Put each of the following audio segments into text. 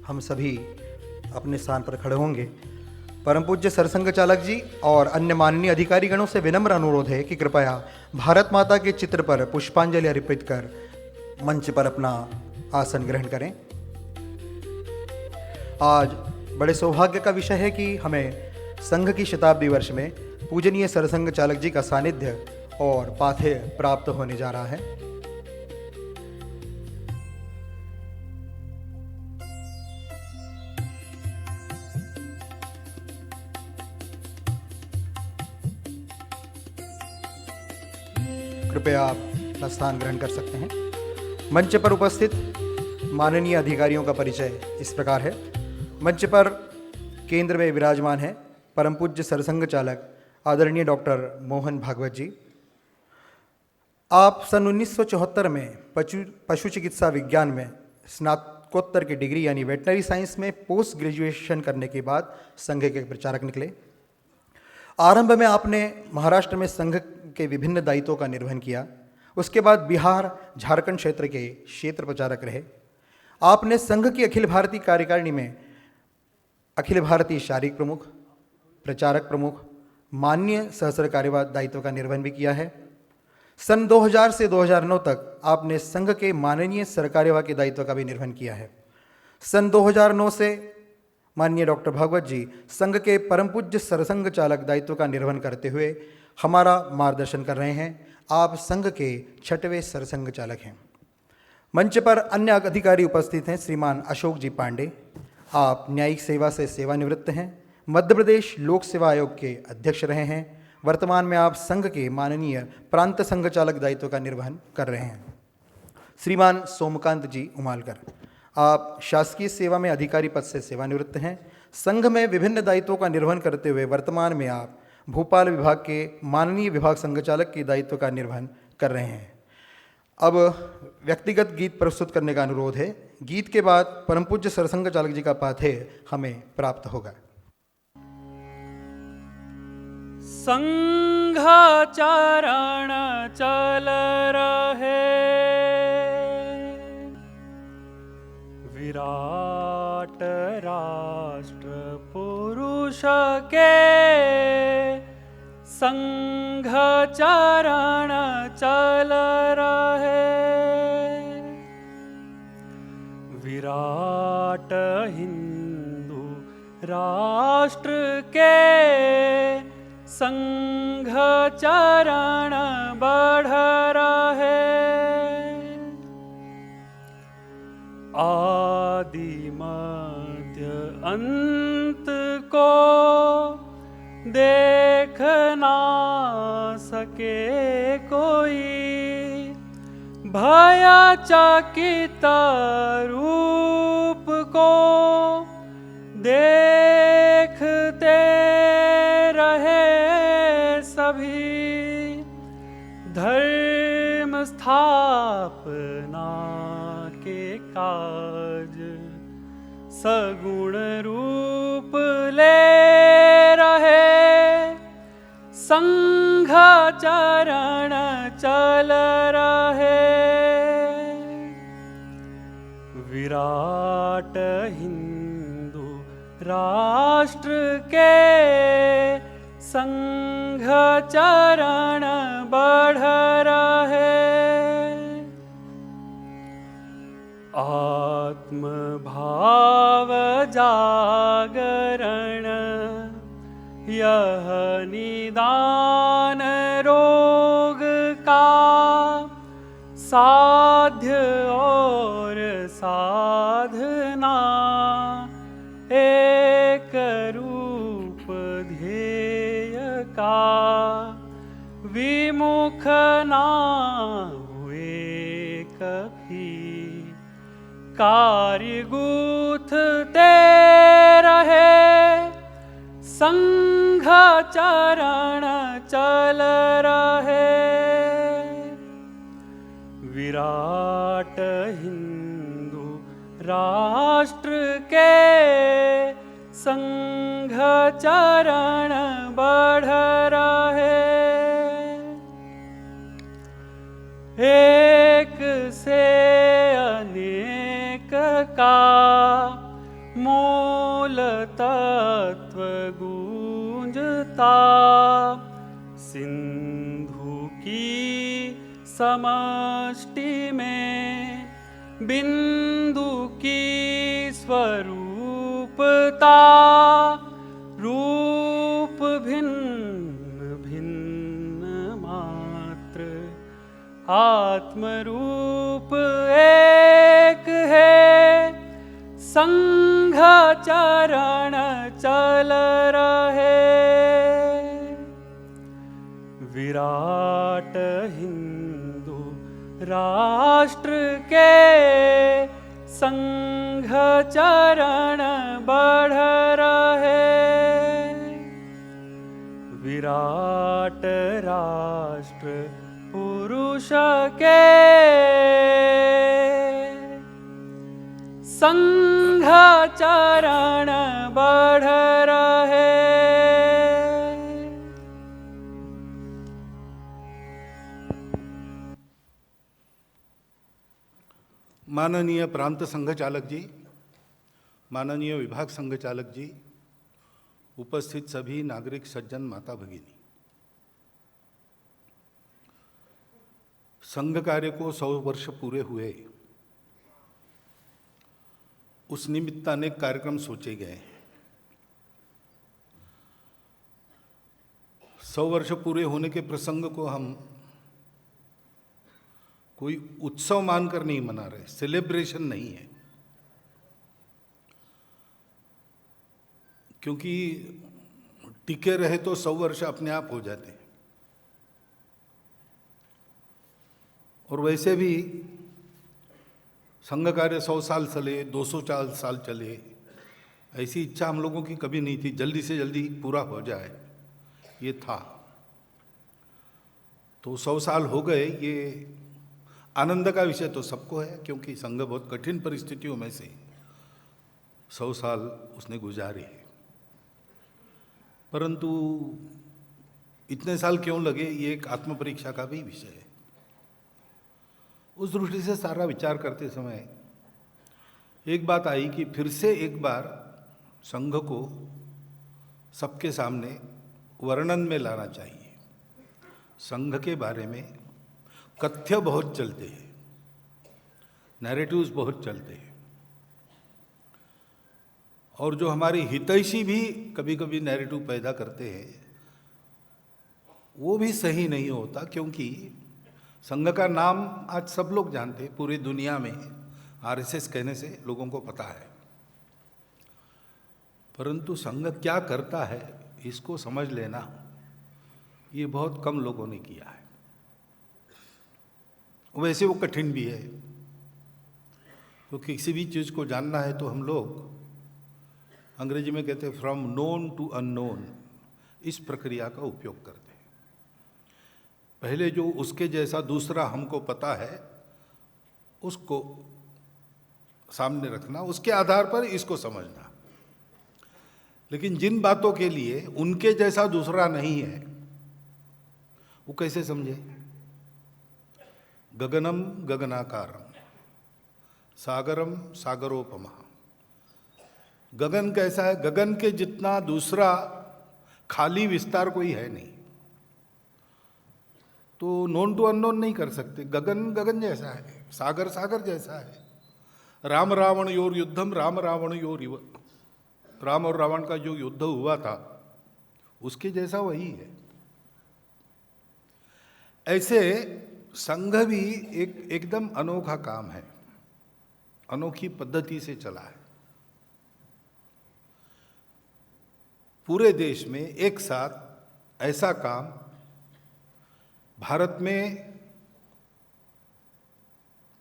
हम सभी अपने स्थान पर खड़े होंगे। परम पूज्य सरसंघ चालक जी और अन्य माननीय अधिकारीगणों से विनम्र अनुरोध है कि कृपया भारत माता के चित्र पर पुष्पांजलि अर्पित कर मंच पर अपना आसन ग्रहण करें। आज बड़े सौभाग्य का विषय है कि हमें संघ की शताब्दी वर्ष में पूजनीय सरसंघ चालक जी का सानिध्य और पाथेय प्राप्त होने जा रहा है। कृपया आप अपना स्थान ग्रहण कर सकते हैं। मंच पर उपस्थित माननीय अधिकारियों का परिचय इस प्रकार है। मंच पर केंद्र में विराजमान है परम पूज्य सरसंघ चालक आदरणीय डॉक्टर मोहन भागवत जी। आप सन 1974 में पशु चिकित्सा विज्ञान में स्नातकोत्तर की डिग्री यानी वेटनरी साइंस में पोस्ट ग्रेजुएशन करने के बाद संघ के प्रचारक निकले। आरंभ में आपने महाराष्ट्र में संघ के विभिन्न दायित्वों का निर्वहन किया। उसके बाद बिहार झारखंड क्षेत्र के क्षेत्र प्रचारक रहे। आपने संघ की अखिल भारतीय कार्यकारिणी में अखिल भारतीय शारीरिक प्रमुख, प्रचारक प्रमुख, माननीय सहसर कार्यवाह दायित्व का निर्वहन भी किया है। सन 2000 से 2009 तक आपने संघ के माननीय सरकार्यवाह के दायित्व का भी निर्वहन किया है। सन 2009 से माननीय डॉक्टर भागवत जी संघ के परम पूज्य सरसंघ चालक दायित्व का निर्वहन करते हुए हमारा मार्गदर्शन कर रहे हैं। आप संघ के 6वें सरसंघ चालक हैं। मंच पर अन्य अधिकारी उपस्थित हैं। श्रीमान अशोक जी पांडे, आप न्यायिक सेवा से सेवानिवृत्त हैं। मध्य प्रदेश लोक सेवा आयोग के अध्यक्ष रहे हैं। वर्तमान में आप संघ के माननीय प्रांत संघ चालक दायित्व का निर्वहन कर रहे हैं। श्रीमान सोमकांत जी उमालकर, आप शासकीय सेवा में अधिकारी पद से सेवानिवृत्त हैं। संघ में विभिन्न दायित्वों का निर्वहन करते हुए वर्तमान में आप भोपाल विभाग के माननीय विभाग संघ चालक के दायित्व का निर्वहन कर रहे हैं। अब व्यक्तिगत गीत प्रस्तुत करने का अनुरोध है। गीत के बाद परम पूज्य सरसंघ चालक जी का पाथेय हमें प्राप्त होगा। संघाचरण चल रहे, विराट राष्ट्र पुरुष के संघाचरण चल रहे, विराट हिंदू राष्ट्र के संघाचरण बढ़ रहे, आदि मध्य अंत को देख ना सके कोई, भयचकित रूप को देखते रहे सभी, धर्म स्थापना के काज सगुण रूप ले रहे, संघाचरण चल रहे, विराट हिंदू राष्ट्र के संघाचरण बढ़ रहे, आत्म भाव जागरण यह निदान रोग का साध्य और साधना, एक रूप ध्येय का विमुख ना हुए कभी, कार्य गूंथते रहे, संघाचरण चल रहे, विराट हिंदू राष्ट्र के संघाचरण बढ़ रहे, एक से अनेक का था, सिंधु की समष्टि में बिंदु की स्वरूपता, रूप भिन्न भिन्न मात्र आत्मरूप एक है, संघाचरण चल रहे। विराट हिंदू राष्ट्र के संघाचरण बढ़ रहे। विराट राष्ट्र पुरुष के संघाचरण बढ़ रहे। माननीय प्रांत संघ चालक जी, माननीय विभाग संघ चालक जी, उपस्थित सभी नागरिक सज्जन, माता भगिनी, संघ कार्य को 100 वर्ष पूरे हुए, उस निमित्त अनेक कार्यक्रम सोचे गए हैं। 100 वर्ष पूरे होने के प्रसंग को हम कोई उत्सव मानकर नहीं मना रहे, सेलिब्रेशन नहीं है, क्योंकि टिके रहे तो 100 वर्ष अपने आप हो जाते हैं। और वैसे भी संघ कार्य 100 साल चले, 200 साल चले, ऐसी इच्छा हम लोगों की कभी नहीं थी। जल्दी से जल्दी पूरा हो जाए, ये था। तो 100 साल हो गए, ये आनंद का विषय तो सबको है, क्योंकि संघ बहुत कठिन परिस्थितियों में से 100 साल उसने गुजारे हैं। परंतु इतने साल क्यों लगे, ये एक आत्म परीक्षा का भी विषय है। उस दृष्टि से सारा विचार करते समय एक बात आई कि फिर से एक बार संघ को सबके सामने वर्णन में लाना चाहिए। संघ के बारे में कथ्य बहुत चलते हैं, नैरेटिव्स बहुत चलते हैं, और जो हमारे हितैषी भी कभी कभी नैरेटिव पैदा करते हैं, वो भी सही नहीं होता। क्योंकि संघ का नाम आज सब लोग जानते हैं, पूरी दुनिया में आरएसएस कहने से लोगों को पता है, परंतु संघ क्या करता है इसको समझ लेना ये बहुत कम लोगों ने किया है। वैसे वो कठिन भी है, तो किसी भी चीज़ को जानना है तो हम लोग अंग्रेजी में कहते हैं फ्रॉम नोन टू अननोन, इस प्रक्रिया का उपयोग करते हैं। पहले जो उसके जैसा दूसरा हमको पता है उसको सामने रखना, उसके आधार पर इसको समझना। लेकिन जिन बातों के लिए उनके जैसा दूसरा नहीं है वो कैसे समझे? गगनम गगनाकारम, सागरम सागरोपमा। गगन कैसा है? गगन के जितना दूसरा खाली विस्तार कोई है नहीं, तो नोन टू अननोन नहीं कर सकते। गगन गगन जैसा है, सागर सागर जैसा है। Ram Ravan your Yuddham, Ram Ravan your युव, Ram और रावण का जो युद्ध हुआ था उसके जैसा वही है। ऐसे संघ भी एक एकदम अनोखा काम है, अनोखी पद्धति से चला है। पूरे देश में एक साथ ऐसा काम भारत में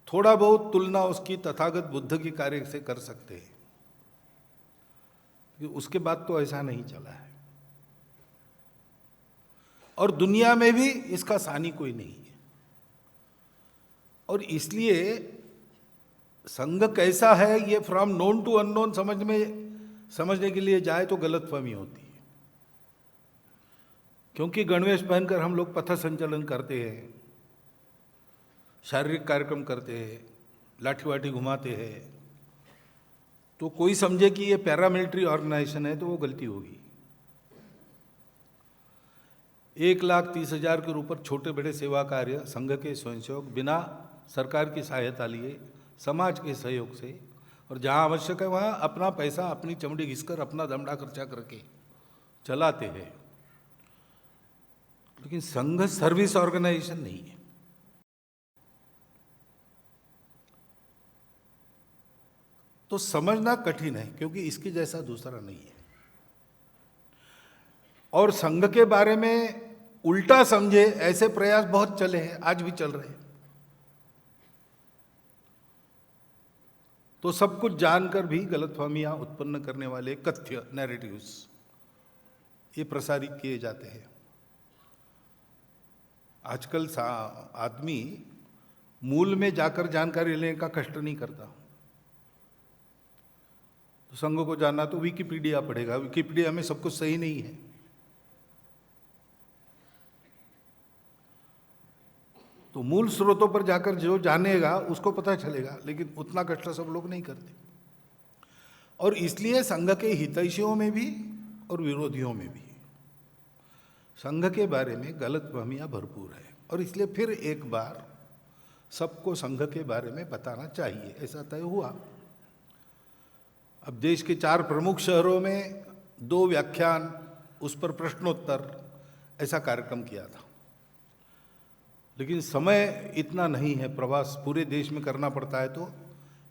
थोड़ा बहुत तुलना उसकी तथागत बुद्ध के कार्य से कर सकते हैं, उसके बाद तो ऐसा नहीं चला है। और दुनिया में भी इसका सानी कोई नहीं है। और इसलिए संघ कैसा है ये फ्रॉम नोन टू अननोन समझने के लिए जाए तो गलतफहमी होती है। क्योंकि गणवेश पहनकर हम लोग पथ संचलन करते हैं, शारीरिक कार्यक्रम करते हैं, लाठी वाठी घुमाते हैं, तो कोई समझे कि ये पैरामिलिट्री ऑर्गेनाइजेशन है तो वो गलती होगी। 1,30,000 के ऊपर छोटे बड़े सेवा कार्य संघ के स्वयंसेवक बिना सरकार की सहायता लिए, समाज के सहयोग से, और जहाँ आवश्यक है वहाँ अपना पैसा, अपनी चमड़ी घिसकर, अपना दमड़ा खर्चा करके चलाते हैं। लेकिन संघ सर्विस ऑर्गेनाइजेशन नहीं है। तो समझना कठिन है, क्योंकि इसके जैसा दूसरा नहीं है। और संघ के बारे में उल्टा समझे ऐसे प्रयास बहुत चले हैं, आज भी चल रहे हैं। तो सब कुछ जानकर भी गलतफहमियां उत्पन्न करने वाले कथ्य नैरेटिव्स ये प्रसारित किए जाते हैं। आजकल आदमी मूल में जाकर जानकारी लेने का कष्ट नहीं करता। तो संघ को जानना तो विकिपीडिया पढ़ेगा, विकिपीडिया में सब कुछ सही नहीं है। तो मूल स्रोतों पर जाकर जो जानेगा उसको पता चलेगा, लेकिन उतना कष्ट सब लोग नहीं करते। और इसलिए संघ के हितैषियों में भी और विरोधियों में भी संघ के बारे में गलतफहमियां भरपूर है। और इसलिए फिर एक बार सबको संघ के बारे में बताना चाहिए, ऐसा तय हुआ। अब देश के 4 प्रमुख शहरों में 2 व्याख्यान, उस पर प्रश्नोत्तर, ऐसा कार्यक्रम किया था। लेकिन समय इतना नहीं है, प्रवास पूरे देश में करना पड़ता है, तो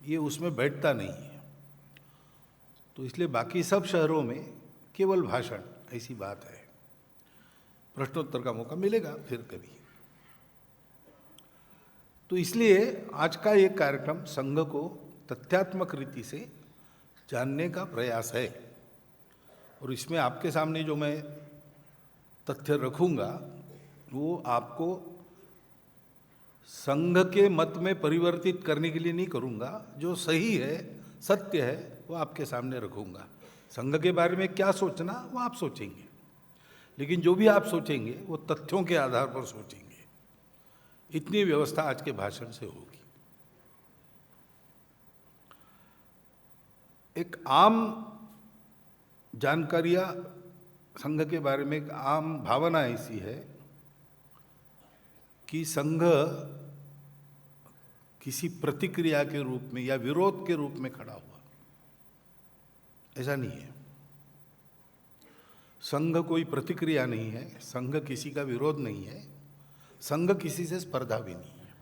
ये उसमें बैठता नहीं है। तो इसलिए बाकी सब शहरों में केवल भाषण, ऐसी बात है। प्रश्नोत्तर का मौका मिलेगा फिर कभी। तो इसलिए आज का ये कार्यक्रम संघ को तथ्यात्मक रीति से जानने का प्रयास है। और इसमें आपके सामने जो मैं तथ्य रखूंगा वो आपको संघ के मत में परिवर्तित करने के लिए नहीं करूंगा। जो सही है, सत्य है, वो आपके सामने रखूंगा। संघ के बारे में क्या सोचना वो आप सोचेंगे, लेकिन जो भी आप सोचेंगे वो तथ्यों के आधार पर सोचेंगे। इतनी व्यवस्था आज के भाषण से होगी। एक आम जानकारियां संघ के बारे में, एक आम भावना ऐसी है कि संघ किसी प्रतिक्रिया के रूप में या विरोध के रूप में खड़ा हुआ। ऐसा नहीं है। संघ कोई प्रतिक्रिया नहीं है, संघ किसी का विरोध नहीं है, संघ किसी से स्पर्धा भी नहीं है।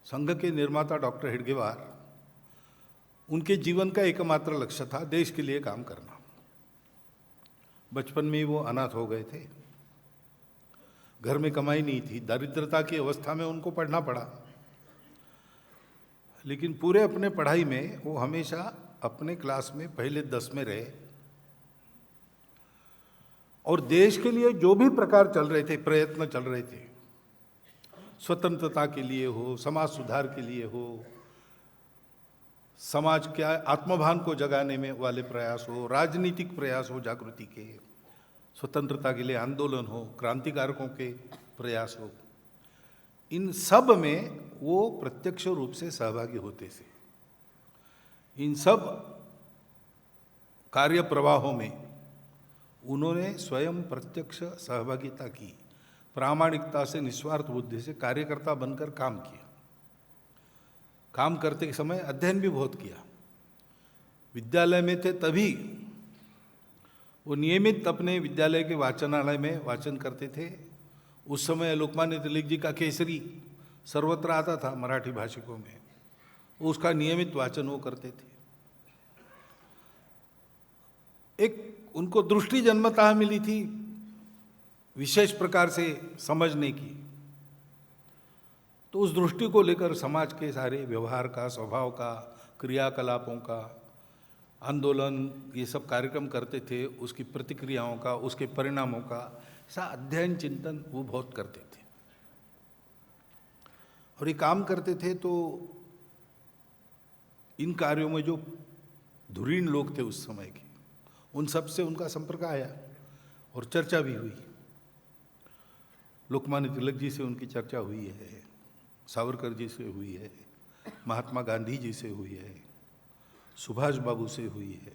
संघ के निर्माता डॉक्टर हेडगेवार, उनके जीवन का एकमात्र लक्ष्य था देश के लिए काम करना। बचपन में ही वो अनाथ हो गए थे, घर में कमाई नहीं थी, दरिद्रता की अवस्था में उनको पढ़ना पड़ा। लेकिन पूरे अपने पढ़ाई में वो हमेशा अपने क्लास में पहले 10 में रहे। और देश के लिए जो भी प्रकार चल रहे थे, प्रयत्न चल रहे थे, स्वतंत्रता के लिए हो, समाज सुधार के लिए हो, समाज के आत्मभान को जगाने में वाले प्रयास हो, राजनीतिक प्रयास हो, जागृति के, स्वतंत्रता के लिए आंदोलन हो, क्रांतिकारकों के प्रयास हो, इन सब में वो प्रत्यक्ष रूप से सहभागी होते थे। इन सब कार्य प्रवाहों में उन्होंने स्वयं प्रत्यक्ष सहभागिता की, प्रामाणिकता से, निस्वार्थ बुद्धि से कार्यकर्ता बनकर काम किया। काम करते समय अध्ययन भी बहुत किया। विद्यालय में थे तभी वो नियमित अपने विद्यालय के वाचनालय में वाचन करते थे। उस समय लोकमान्य तिलक जी का केसरी सर्वत्र आता था मराठी भाषिकों में, उसका नियमित वाचन वो करते थे। एक उनको दृष्टि जन्मतः मिली थी विशेष प्रकार से समझने की। तो उस दृष्टि को लेकर समाज के सारे व्यवहार का, स्वभाव का, क्रियाकलापों का, आंदोलन, ये सब कार्यक्रम करते थे, उसकी प्रतिक्रियाओं का, उसके परिणामों का ऐसा अध्ययन चिंतन वो बहुत करते थे। और ये काम करते थे तो इन कार्यों में जो धुरीण लोग थे उस समय के, उन सब से उनका संपर्क आया और चर्चा भी हुई। लोकमान्य तिलक जी से उनकी चर्चा हुई है, सावरकर जी से हुई है, महात्मा गांधी जी से हुई है, सुभाष बाबू से हुई है,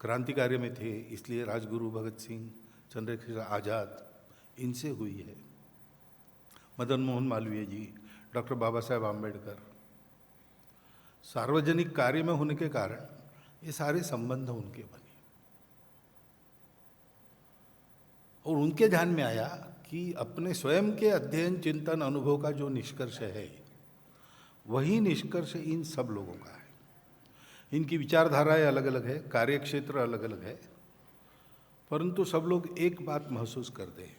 क्रांतिकार्य में थे, इसलिए राजगुरु भगत सिंह, चंद्रशेखर आज़ाद, इनसे हुई है। मदन मोहन मालवीय जी, डॉक्टर बाबा साहेब आम्बेडकर, सार्वजनिक कार्य में होने के कारण ये सारे संबंध उनके बने। और उनके ध्यान में आया कि अपने स्वयं के अध्ययन, चिंतन, अनुभव का जो निष्कर्ष है, वही निष्कर्ष इन सब लोगों का है। इनकी विचारधाराएं अलग अलग है, कार्यक्षेत्र अलग अलग है, परंतु सब लोग एक बात महसूस करते हैं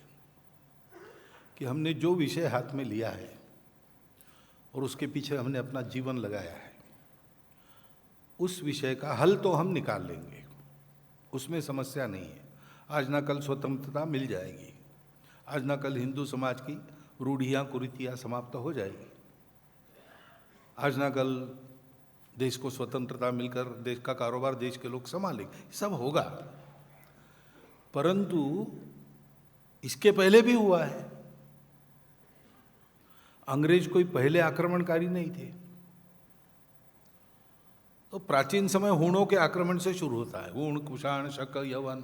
कि हमने जो विषय हाथ में लिया है और उसके पीछे हमने अपना जीवन लगाया है, उस विषय का हल तो हम निकाल लेंगे, उसमें समस्या नहीं है। आज ना कल स्वतंत्रता मिल जाएगी, आज ना कल हिंदू समाज की रूढ़ियाँ कुरीतियाँ समाप्त हो जाएगी, आज ना कल देश को स्वतंत्रता मिलकर देश का कारोबार देश के लोग संभालेंगे, सब होगा। परंतु इसके पहले भी हुआ है। अंग्रेज कोई पहले आक्रमणकारी नहीं थे। तो प्राचीन समय हूणों के आक्रमण से शुरू होता है, हूण, कुषाण, शक, यवन,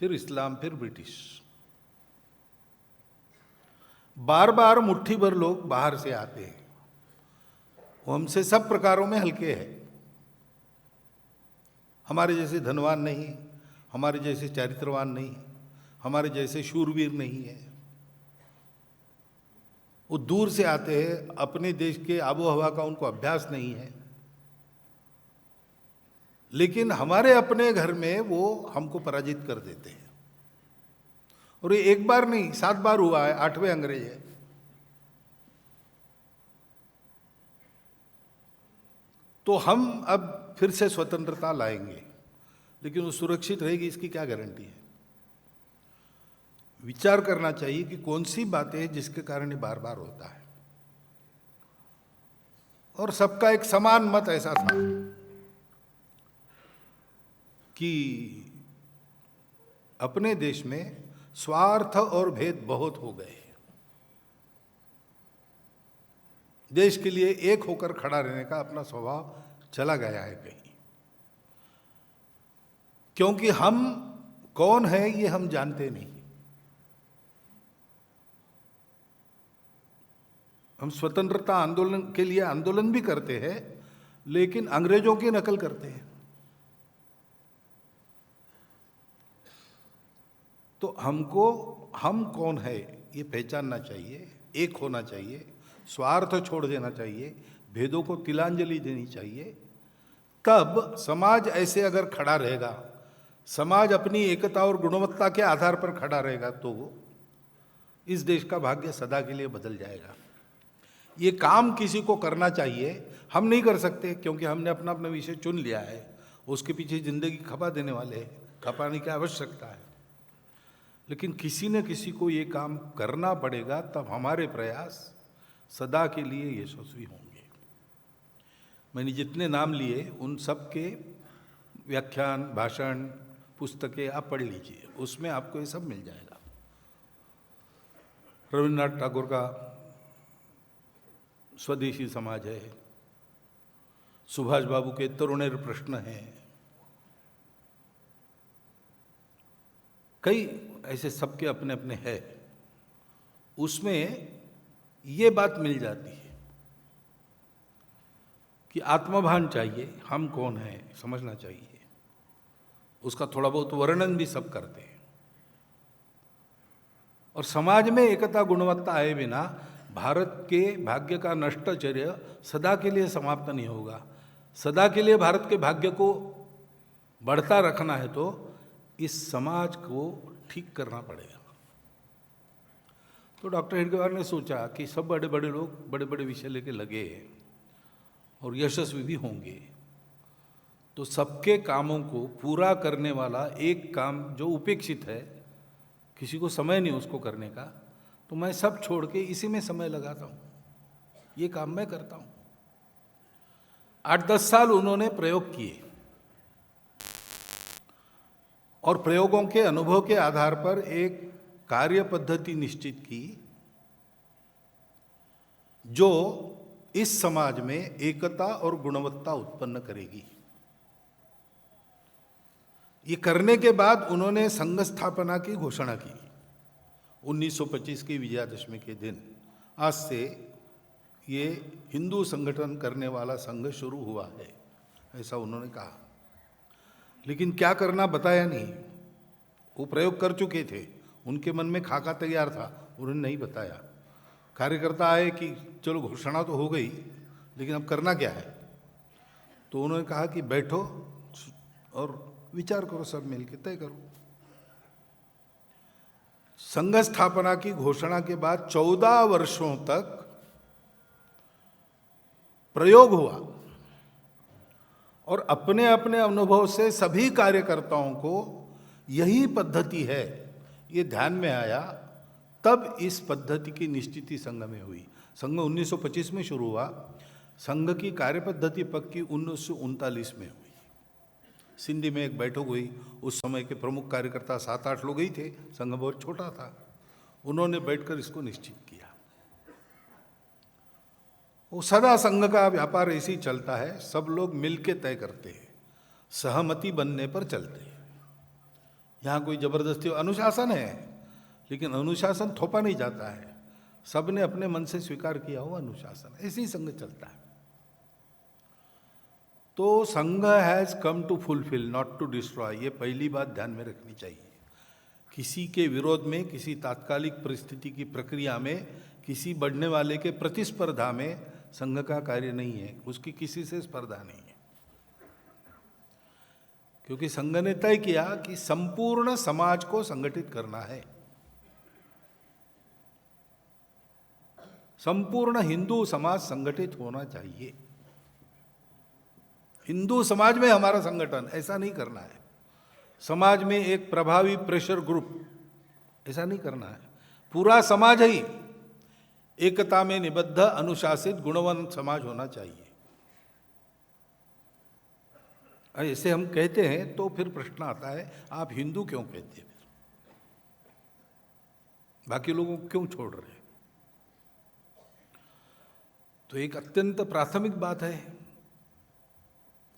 फिर इस्लाम, फिर ब्रिटिश। बार बार मुट्ठी भर लोग बाहर से आते हैं, वो हमसे सब प्रकारों में हल्के हैं। हमारे जैसे धनवान नहीं, हमारे जैसे चारित्रवान नहीं, हमारे जैसे शूरवीर नहीं है। वो दूर से आते हैं, अपने देश के आबो हवा का उनको अभ्यास नहीं है, लेकिन हमारे अपने घर में वो हमको पराजित कर देते हैं। और ये एक बार नहीं, 7 बार हुआ है, 8वें अंग्रेज है। तो हम अब फिर से स्वतंत्रता लाएंगे, लेकिन वो सुरक्षित रहेगी इसकी क्या गारंटी है? विचार करना चाहिए कि कौन सी बातें हैं जिसके कारण ये बार बार होता है। और सबका एक समान मत ऐसा था कि अपने देश में स्वार्थ और भेद बहुत हो गए। देश के लिए एक होकर खड़ा रहने का अपना स्वभाव चला गया है कहीं, क्योंकि हम कौन है ये हम जानते नहीं। हम स्वतंत्रता आंदोलन के लिए आंदोलन भी करते हैं, लेकिन अंग्रेजों की नकल करते हैं। तो हमको हम कौन है ये पहचानना चाहिए, एक होना चाहिए, स्वार्थ छोड़ देना चाहिए, भेदों को तिलांजलि देनी चाहिए। तब समाज ऐसे अगर खड़ा रहेगा, समाज अपनी एकता और गुणवत्ता के आधार पर खड़ा रहेगा, तो इस देश का भाग्य सदा के लिए बदल जाएगा। ये काम किसी को करना चाहिए, हम नहीं कर सकते क्योंकि हमने अपना अपना विषय चुन लिया है, उसके पीछे जिंदगी खपा देने वाले हैं, खपाने की आवश्यकता है। लेकिन किसी न किसी को ये काम करना पड़ेगा, तब हमारे प्रयास सदा के लिए यशस्वी होंगे। मैंने जितने नाम लिए उन सब के व्याख्यान, भाषण, पुस्तकें आप पढ़ लीजिए, उसमें आपको ये सब मिल जाएगा। रविन्द्रनाथ टैगोर का स्वदेशी समाज है, सुभाष बाबू के तरुणेर प्रश्न है, कई ऐसे सबके अपने अपने हैं। उसमें ये बात मिल जाती है कि आत्मभान चाहिए, हम कौन हैं समझना चाहिए। उसका थोड़ा बहुत वर्णन भी सब करते हैं। और समाज में एकता, गुणवत्ता आए बिना भारत के भाग्य का नष्टचर्य सदा के लिए समाप्त नहीं होगा। सदा के लिए भारत के भाग्य को बढ़ता रखना है तो इस समाज को ठीक करना पड़ेगा। तो डॉक्टर हेडगेवार ने सोचा कि सब बड़े बड़े लोग बड़े बड़े विषय लेके लगे और यशस्वी भी होंगे, तो सबके कामों को पूरा करने वाला एक काम जो उपेक्षित है, किसी को समय नहीं उसको करने का, तो मैं सब छोड़ के इसी में समय लगाता हूँ, ये काम मैं करता हूँ। 8-10 साल उन्होंने प्रयोग किए और प्रयोगों के अनुभव के आधार पर एक कार्य पद्धति निश्चित की जो इस समाज में एकता और गुणवत्ता उत्पन्न करेगी। ये करने के बाद उन्होंने संघ स्थापना की घोषणा की 1925 की विजयादशमी के दिन। आज से ये हिंदू संगठन करने वाला संघ शुरू हुआ है, ऐसा उन्होंने कहा। लेकिन क्या करना बताया नहीं। वो प्रयोग कर चुके थे, उनके मन में खाका तैयार था, उन्होंने नहीं बताया। कार्यकर्ता आए कि चलो घोषणा तो हो गई, लेकिन अब करना क्या है। तो उन्होंने कहा कि बैठो और विचार करो, सब मिलकर तय करो। संघ स्थापना की घोषणा के बाद 14 वर्षों तक प्रयोग हुआ और अपने अपने अनुभव से सभी कार्यकर्ताओं को यही पद्धति है ये ध्यान में आया। तब इस पद्धति की निश्चिति संघ में हुई। संघ 1925 में शुरू हुआ, संघ की कार्यपद्धति पक्की 1939 में हुई। सिंधी में एक बैठक हुई, उस समय के प्रमुख कार्यकर्ता 7-8 लोग ही थे, संघ बहुत छोटा था। उन्होंने बैठकर इसको निश्चित किया। वो सदा संघ का व्यापार ऐसे ही चलता है, सब लोग मिलके तय करते हैं, सहमति बनने पर चलते हैं। यहाँ कोई जबरदस्ती, अनुशासन है, लेकिन अनुशासन थोपा नहीं जाता है, सबने अपने मन से स्वीकार किया हुआ अनुशासन, ऐसे ही संघ चलता है। तो Sangh has come to fulfil not to destroy, ये पहली बात ध्यान में रखनी चाहिए। किसी के विरोध में, किसी तात्कालिक परिस्थिति की प्रक्रिया में, किसी बढ़ने वाले के प्रतिस्पर्धा में संघ का कार्य नहीं है, उसकी किसी से स्पर्धा नहीं है। क्योंकि संघ ने तय किया कि संपूर्ण समाज को संगठित करना है। संपूर्ण हिंदू समाज संगठित होना चाहिए। हिंदू समाज में हमारा संगठन, ऐसा नहीं करना है। समाज में एक प्रभावी प्रेशर ग्रुप, ऐसा नहीं करना है। पूरा समाज ही एकता में निबद्ध, अनुशासित, गुणवान समाज होना चाहिए। ऐसे हम कहते हैं तो फिर प्रश्न आता है, आप हिंदू क्यों कहते हैं, फिर बाकी लोगों को क्यों छोड़ रहे हैं? तो एक अत्यंत प्राथमिक बात है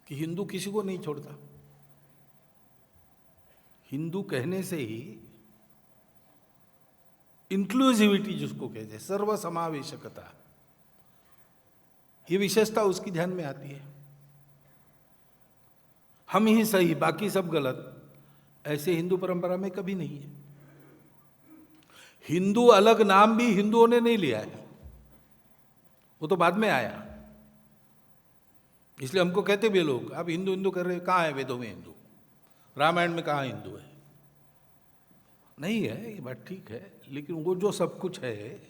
कि हिंदू किसी को नहीं छोड़ता। हिंदू कहने से ही इंक्लूसिविटी जिसको कहते हैं, सर्वसमावेशकता, ये विशेषता उसकी ध्यान में आती है। हम ही सही, बाकी सब गलत, ऐसे हिंदू परंपरा में कभी नहीं है। हिंदू अलग नाम भी हिंदुओं ने नहीं लिया है, वो तो बाद में आया। इसलिए हमको कहते भी लोग, आप हिंदू हिंदू कर रहे, कहाँ है वेदों में हिंदू, रामायण में कहाँ हिंदू है? नहीं है, ये बात ठीक है, लेकिन वो जो सब कुछ है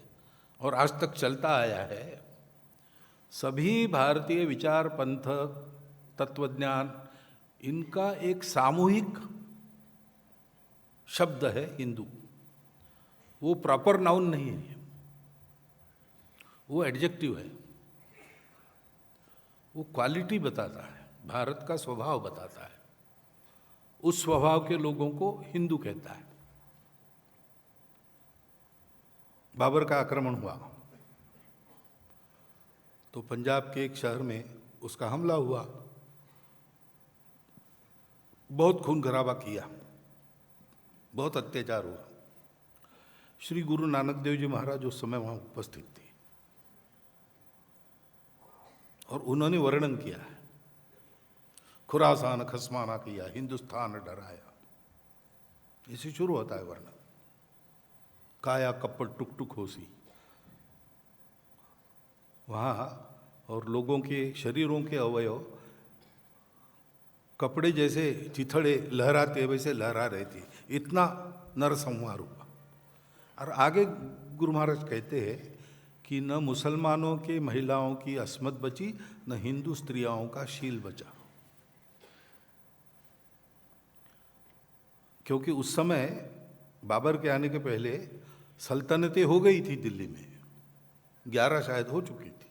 और आज तक चलता आया है, सभी भारतीय विचार, पंथ, तत्वज्ञान, इनका एक सामूहिक शब्द है हिंदू। वो प्रॉपर नाउन नहीं है, वो एडजेक्टिव है। वो क्वालिटी बताता है, भारत का स्वभाव बताता है। उस स्वभाव के लोगों को हिंदू कहता है। बाबर का आक्रमण हुआ तो पंजाब के एक शहर में उसका हमला हुआ, बहुत खून खराबा किया, बहुत अत्याचार हुआ। श्री गुरु नानक देव जी महाराज उस समय वहां उपस्थित थे और उन्होंने वर्णन किया है, खुरासान खसमाना किया, हिंदुस्तान डराया, इसे शुरू होता है वर्णन। काया कपट टुक टुक होसी वहाँ, और लोगों के शरीरों के अवयव कपड़े जैसे चिथड़े लहराते वैसे लहरा रहे थे, इतना नरसंहार हुआ। और आगे गुरु महाराज कहते हैं कि न मुसलमानों के महिलाओं की अस्मत बची, न हिंदू स्त्रियों का शील बचा। क्योंकि उस समय बाबर के आने के पहले सल्तनतें हो गई थी दिल्ली में, 11 शायद हो चुकी थी।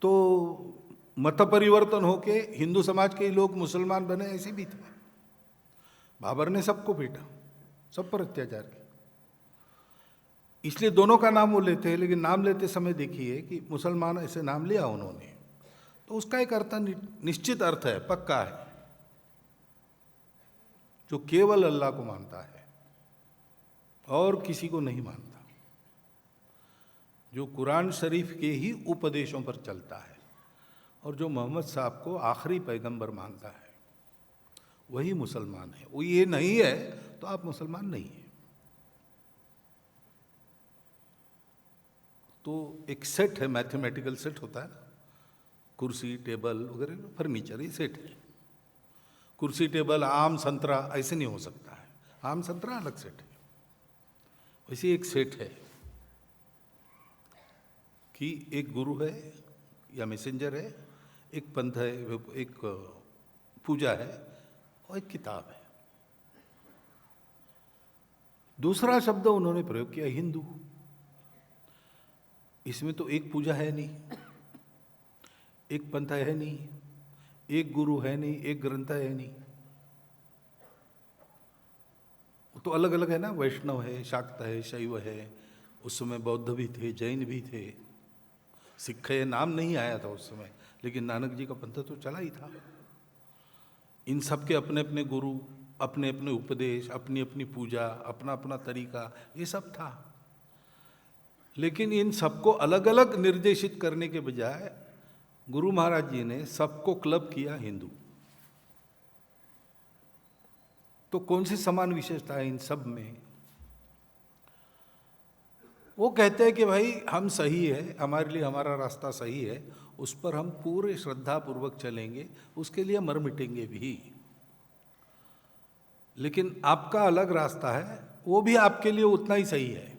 तो मत परिवर्तन होके हिंदू समाज के लोग मुसलमान बने, ऐसे भी थे। बाबर ने सबको पीटा, सब पर अत्याचार किया। इसलिए दोनों का नाम वो लेते हैं, लेकिन नाम लेते समय देखिए कि मुसलमान ऐसे नाम लिया उन्होंने, तो उसका एक अर्थ निश्चित अर्थ है, पक्का है, जो केवल अल्लाह को मानता है और किसी को नहीं मानता, जो कुरान शरीफ के ही उपदेशों पर चलता है और जो मोहम्मद साहब को आखिरी पैगंबर मानता है, वही मुसलमान है। वो ये नहीं है तो आप मुसलमान नहीं हैं। तो एक सेट है, मैथमेटिकल सेट होता है ना, कुर्सी टेबल वगैरह फर्नीचर, ये सेट है। कुर्सी टेबल आम संतरा ऐसे नहीं हो सकता है, आम संतरा अलग सेट है। वैसे एक सेट है कि एक गुरु है या मैसेंजर है, एक पंथ है, एक पूजा है और एक किताब है। दूसरा शब्द उन्होंने प्रयोग किया हिंदू। इसमें तो एक पूजा है नहीं, एक पंथ है नहीं, एक गुरु है नहीं, एक ग्रंथ है नहीं, तो अलग अलग है ना। वैष्णव है, शाक्त है, शैव है, उस समय बौद्ध भी थे, जैन भी थे, सिख है, नाम नहीं आया था उस समय, लेकिन नानक जी का पंथ तो चला ही था। इन सब के अपने अपने गुरु, अपने अपने उपदेश, अपनी अपनी पूजा, अपना अपना तरीका, ये सब था। लेकिन इन सबको अलग अलग निर्देशित करने के बजाय गुरु महाराज जी ने सबको क्लब किया हिंदू। तो कौन सी समान विशेषता है इन सब में? वो कहते हैं कि भाई हम सही है, हमारे लिए हमारा रास्ता सही है, उस पर हम पूरे श्रद्धा पूर्वक चलेंगे, उसके लिए मर मिटेंगे भी। लेकिन आपका अलग रास्ता है, वो भी आपके लिए उतना ही सही है,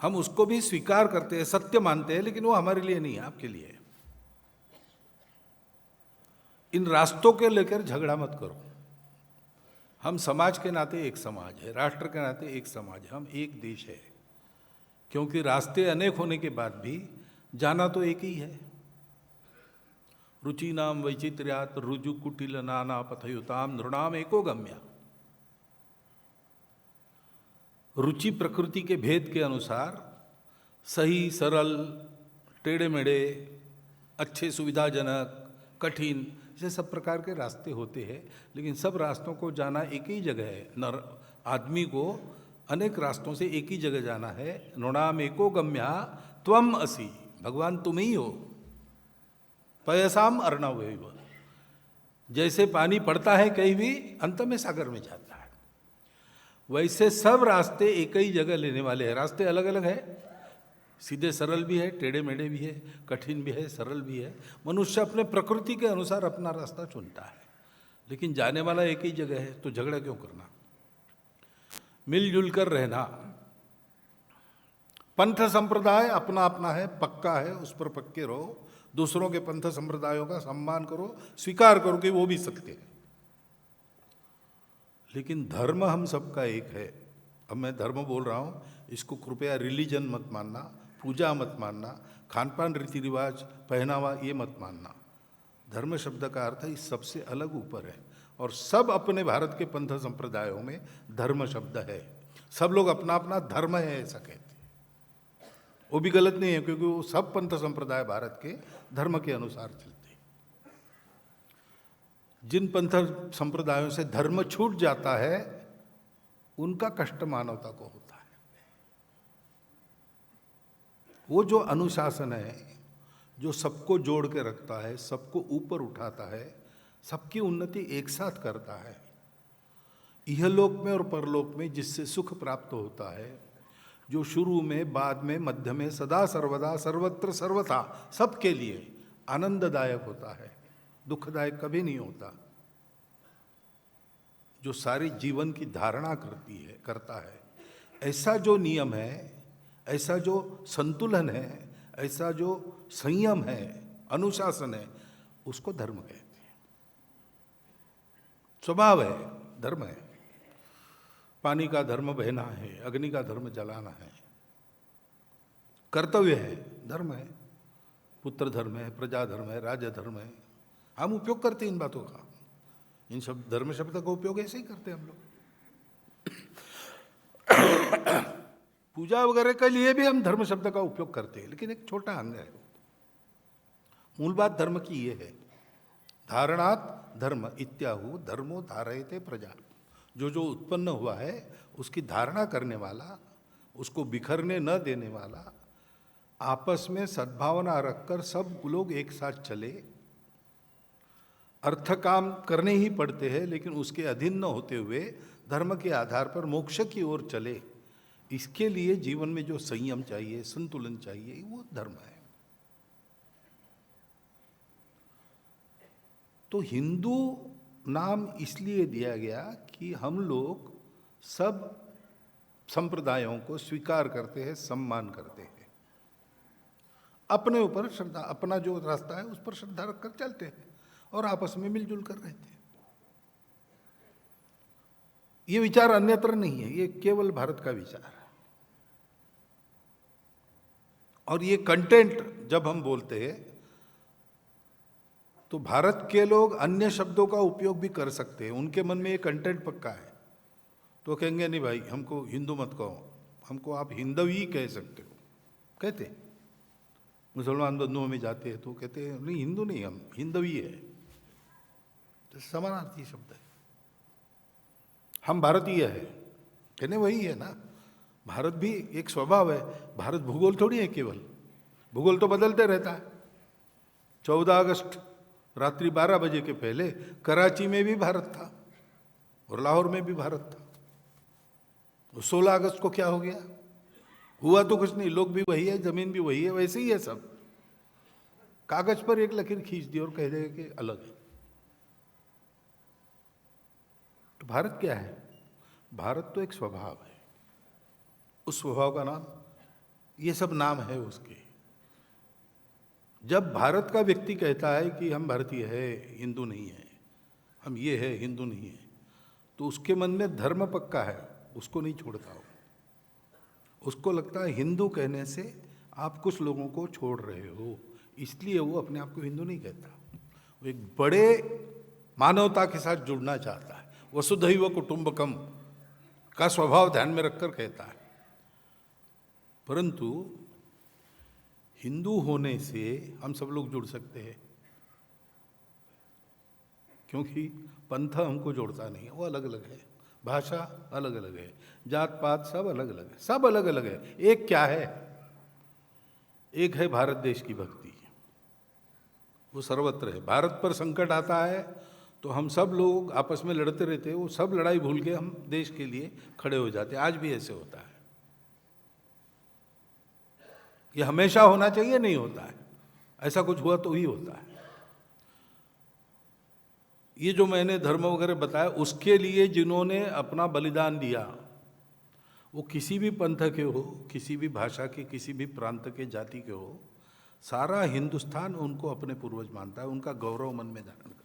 हम उसको भी स्वीकार करते हैं, सत्य मानते हैं, लेकिन वो हमारे लिए नहीं है, आपके लिए है। इन रास्तों के लेकर झगड़ा मत करो। हम समाज के नाते एक समाज है, राष्ट्र के नाते एक समाज है, हम एक देश है। क्योंकि रास्ते अनेक होने के बाद भी जाना तो एक ही है। रुचि नाम वैचित्र्यात् रुजु कुटिल नाना पथयुताम नृणाम एको गम्या। रुचि प्रकृति के भेद के अनुसार सही, सरल, टेढ़े मेढ़े, अच्छे, सुविधाजनक, कठिन, ऐसे सब प्रकार के रास्ते होते हैं, लेकिन सब रास्तों को जाना एक ही जगह है। नर आदमी को अनेक रास्तों से एक ही जगह जाना है। नृणाम एको गम्या त्वम असि, भगवान तुम ही हो। पयसाम अर्णव, जैसे पानी पड़ता है कहीं भी, अंत में सागर में जाता है, वैसे सब रास्ते एक ही जगह लेने वाले हैं। रास्ते अलग अलग है, सीधे सरल भी है, टेढ़े मेढ़े भी है, कठिन भी है, सरल भी है। मनुष्य अपने प्रकृति के अनुसार अपना रास्ता चुनता है, लेकिन जाने वाला एक ही जगह है, तो झगड़ा क्यों करना? मिलजुल कर रहना। पंथ संप्रदाय अपना अपना है, पक्का है, उस पर पक्के रहो। दूसरों के पंथ संप्रदायों का सम्मान करो, स्वीकार करो कि वो भी सत्य है। लेकिन धर्म हम सबका एक है। अब मैं धर्म बोल रहा हूँ, इसको कृपया रिलीजन मत मानना, पूजा मत मानना, खान पान, रीति रिवाज, पहनावा, ये मत मानना। धर्म शब्द का अर्थ इस सबसे अलग ऊपर है, और सब अपने भारत के पंथ संप्रदायों में धर्म शब्द है। सब लोग अपना अपना धर्म है ऐसा कहते हैं। वो भी गलत नहीं है, क्योंकि वो सब पंथ संप्रदाय भारत के धर्म के अनुसार चलते हैं। जिन पंथ संप्रदायों से धर्म छूट जाता है, उनका कष्ट मानवता को होता है। वो जो अनुशासन है, जो सबको जोड़ के रखता है, सबको ऊपर उठाता है, सबकी उन्नति एक साथ करता है, इहलोक में और परलोक में जिससे सुख प्राप्त होता है, जो शुरू में, बाद में, मध्य में, सदा सर्वदा, सर्वत्र सर्वथा सबके लिए आनंददायक होता है, दुखदायक कभी नहीं होता। जो सारी जीवन की धारणा करता है, ऐसा जो नियम है, ऐसा जो संतुलन है, ऐसा जो संयम है, अनुशासन है, उसको धर्म कहते हैं। स्वभाव है, धर्म है। पानी का धर्म बहना है, अग्नि का धर्म जलाना है, कर्तव्य है, धर्म है। पुत्र धर्म है, प्रजा धर्म है, राजा धर्म है। हम उपयोग करते हैं इन बातों का, इन शब्द, धर्म शब्द का उपयोग ऐसे ही करते हैं हम लोग। पूजा वगैरह के लिए भी हम धर्म शब्द का उपयोग करते हैं, लेकिन एक छोटा अंग है। मूल बात धर्म की ये है, धारणात् धर्म इत्याहु धर्मो धारयते प्रजा। जो जो उत्पन्न हुआ है उसकी धारणा करने वाला, उसको बिखरने न देने वाला, आपस में सद्भावना रखकर सब लोग एक साथ चले। अर्थ काम करने ही पड़ते हैं, लेकिन उसके अधीन न होते हुए धर्म के आधार पर मोक्ष की ओर चले। इसके लिए जीवन में जो संयम चाहिए, संतुलन चाहिए, वो धर्म है। तो हिंदू नाम इसलिए दिया गया कि हम लोग सब संप्रदायों को स्वीकार करते हैं, सम्मान करते हैं, अपने ऊपर श्रद्धा, अपना जो रास्ता है उस पर श्रद्धा रखकर चलते हैं और आपस में मिलजुल कर रहते हैं। ये विचार अन्यत्र नहीं है, ये केवल भारत का विचार है। और ये कंटेंट जब हम बोलते हैं तो भारत के लोग अन्य शब्दों का उपयोग भी कर सकते हैं, उनके मन में ये कंटेंट पक्का है। तो कहेंगे नहीं भाई, हमको हिंदू मत कहो, हमको आप हिंदवी कह सकते हो, कहते। मुसलमान बंधुओं में जाते हैं तो कहते हैं नहीं, हिंदू नहीं, हम हिंदवी है, तो समानार्थी शब्द है। हम भारतीय है, कहने वही है ना। भारत भी एक स्वभाव है, भारत भूगोल थोड़ी है केवल, भूगोल तो बदलते रहता है। 14 अगस्त रात्रि 12 बजे के पहले कराची में भी भारत था और लाहौर में भी भारत था। 16 अगस्त को क्या हो गया? हुआ तो कुछ नहीं, लोग भी वही है, जमीन भी वही है, वैसे ही है सब। कागज पर एक लकीर खींच दी और कह देगा कि अलग है। तो भारत क्या है? भारत तो एक स्वभाव है, उस स्वभाव का नाम, ये सब नाम है उसके। जब भारत का व्यक्ति कहता है कि हम भारतीय है, हिंदू नहीं है, हम ये है, हिंदू नहीं है, तो उसके मन में धर्म पक्का है, उसको नहीं छोड़ता हो। उसको लगता है हिंदू कहने से आप कुछ लोगों को छोड़ रहे हो, इसलिए वो अपने आप को हिंदू नहीं कहता। वो एक बड़े मानवता के साथ जुड़ना चाहता है, वसुधैव कुटुंबकम का स्वभाव ध्यान में रखकर कहता है। परंतु हिंदू होने से हम सब लोग जुड़ सकते हैं, क्योंकि पंथ हमको जोड़ता नहीं है, वो अलग अलग है, भाषा अलग अलग है, जात पात सब अलग अलग है, सब अलग अलग है। एक क्या है? एक है भारत देश की भक्ति, वो सर्वत्र है। भारत पर संकट आता है तो हम सब लोग आपस में लड़ते रहते हैं, वो सब लड़ाई भूल के हम देश के लिए खड़े हो जाते हैं। आज भी ऐसे होता है। ये हमेशा होना चाहिए? नहीं होता है। ऐसा कुछ हुआ तो ही होता है। ये जो मैंने धर्म वगैरह बताया, उसके लिए जिन्होंने अपना बलिदान दिया, वो किसी भी पंथ के हो, किसी भी भाषा के, किसी भी प्रांत के, जाति के हो, सारा हिंदुस्तान उनको अपने पूर्वज मानता है, उनका गौरव मन में धारण करता है।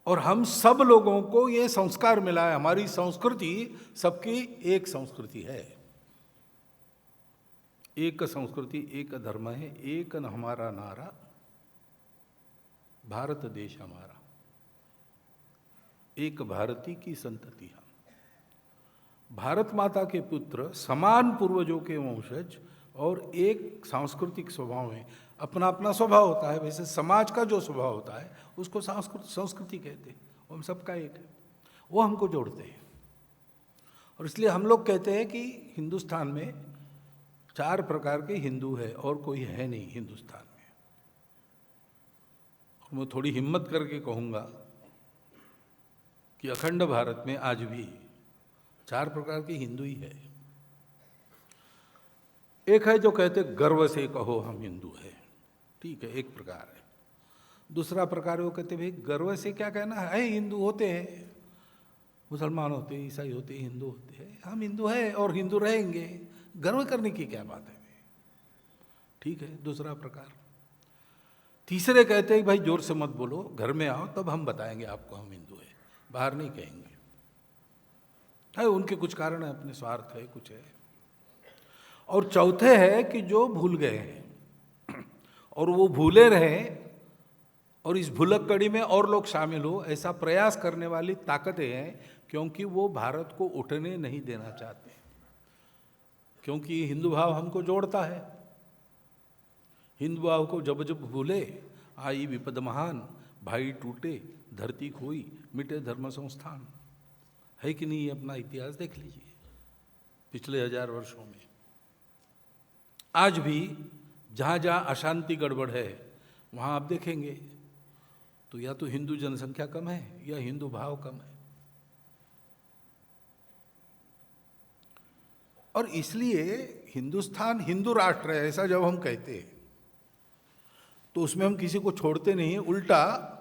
और हम सब लोगों को ये संस्कार मिला है, हमारी संस्कृति सबकी एक संस्कृति है, एक संस्कृति, एक धर्म है, एक हमारा नारा, भारत देश हमारा, एक भारती की संतति हम, भारत माता के पुत्र, समान पूर्वजों के वंशज, और एक सांस्कृतिक स्वभाव है। अपना अपना स्वभाव होता है, वैसे समाज का जो स्वभाव होता है उसको संस्कृति कहते हैं। वो हम सबका एक है, वो हमको जोड़ते हैं। और इसलिए हम लोग कहते हैं कि हिंदुस्तान में 4 प्रकार के हिंदू है और कोई है नहीं हिंदुस्तान में। और मैं थोड़ी हिम्मत करके कहूँगा कि अखंड भारत में आज भी 4 प्रकार के हिंदू ही है। एक है जो कहते गर्व से कहो हम हिंदू है, ठीक है, एक प्रकार है। दूसरा प्रकार वो कहते भाई गर्व से क्या कहना है, हिंदू होते हैं, मुसलमान होते हैं, ईसाई होते हैं, हिंदू होते हैं, हम हिंदू है और हिंदू रहेंगे, गर्व करने की क्या बात है, ठीक है, दूसरा प्रकार। तीसरे कहते हैं भाई जोर से मत बोलो, घर में आओ तब हम बताएंगे आपको हम हिंदू है, बाहर नहीं कहेंगे। है उनके कुछ कारण है, अपने स्वार्थ है, कुछ है। और चौथे है कि जो भूल गए हैं और वो भूले रहें और इस भुलक कड़ी में और लोग शामिल हो, ऐसा प्रयास करने वाली ताकतें हैं, क्योंकि वो भारत को उठने नहीं देना चाहते। क्योंकि हिंदू भाव हमको जोड़ता है। हिंदू भाव को जब जब भूले, आई विपद महान, भाई टूटे धरती खोई, मिटे धर्म संस्थान। है कि नहीं? ये अपना इतिहास देख लीजिए पिछले 1000 वर्षों में। आज भी जहाँ जहाँ अशांति गड़बड़ है वहाँ आप देखेंगे तो या तो हिंदू जनसंख्या कम है या हिंदू भाव कम है। और इसलिए हिंदुस्तान हिंदू राष्ट्र है ऐसा जब हम कहते हैं तो उसमें हम किसी को छोड़ते नहीं हैं। उल्टा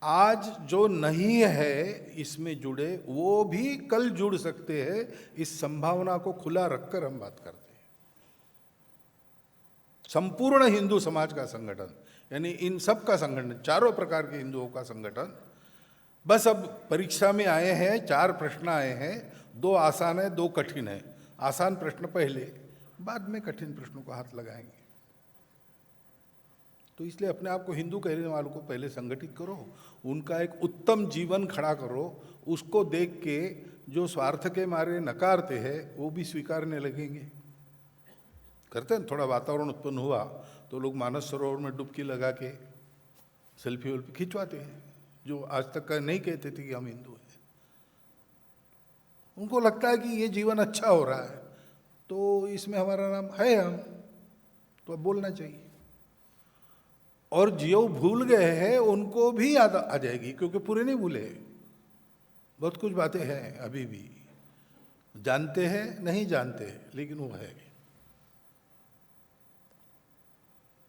आज जो नहीं है इसमें जुड़े वो भी कल जुड़ सकते हैं, इस संभावना को खुला रखकर हम बात करते हैं। संपूर्ण हिंदू समाज का संगठन, यानी इन सब का संगठन, चारों प्रकार के हिंदुओं का संगठन। बस अब परीक्षा में आए हैं, 4 प्रश्न आए हैं, 2 आसान है 2 कठिन है। आसान प्रश्न पहले, बाद में कठिन प्रश्नों को हाथ लगाएंगे। तो इसलिए अपने आप को हिंदू कहने वालों को पहले संगठित करो, उनका एक उत्तम जीवन खड़ा करो। उसको देख के जो स्वार्थ के मारे नकारते हैं वो भी स्वीकारने लगेंगे। करते हैं, थोड़ा वातावरण उत्पन्न हुआ तो लोग मानस सरोवर में डुबकी लगा के सेल्फी वेल्फी खिंचवाते हैं, जो आज तक नहीं कहते थे कि हम हिंदू हैं। उनको लगता है कि ये जीवन अच्छा हो रहा है तो इसमें हमारा नाम है, हम तो अब बोलना चाहिए। और जो भूल गए हैं उनको भी याद आ जाएगी, क्योंकि पूरे नहीं भूले, बहुत कुछ बातें हैं अभी भी, जानते हैं नहीं जानते, लेकिन वो है।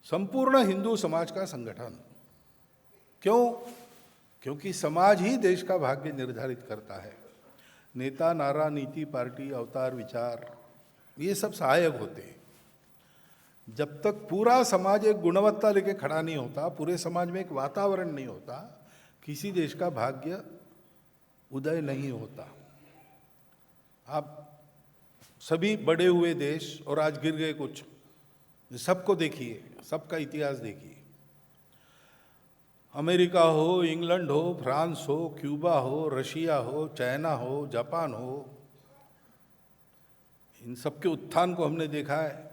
संपूर्ण हिंदू समाज का संगठन क्यों? क्योंकि समाज ही देश का भाग्य निर्धारित करता है। नेता, नारा, नीति, पार्टी, अवतार, विचार ये सब सहायक होते हैं। जब तक पूरा समाज एक गुणवत्ता लेके खड़ा नहीं होता, पूरे समाज में एक वातावरण नहीं होता, किसी देश का भाग्य उदय नहीं होता। आप सभी बड़े हुए देश और आज गिर गए कुछ, सबको देखिए, सबका इतिहास देखिए। अमेरिका हो, इंग्लैंड हो, फ्रांस हो, क्यूबा हो, रशिया हो, चाइना हो, जापान हो, इन सबके उत्थान को हमने देखा है।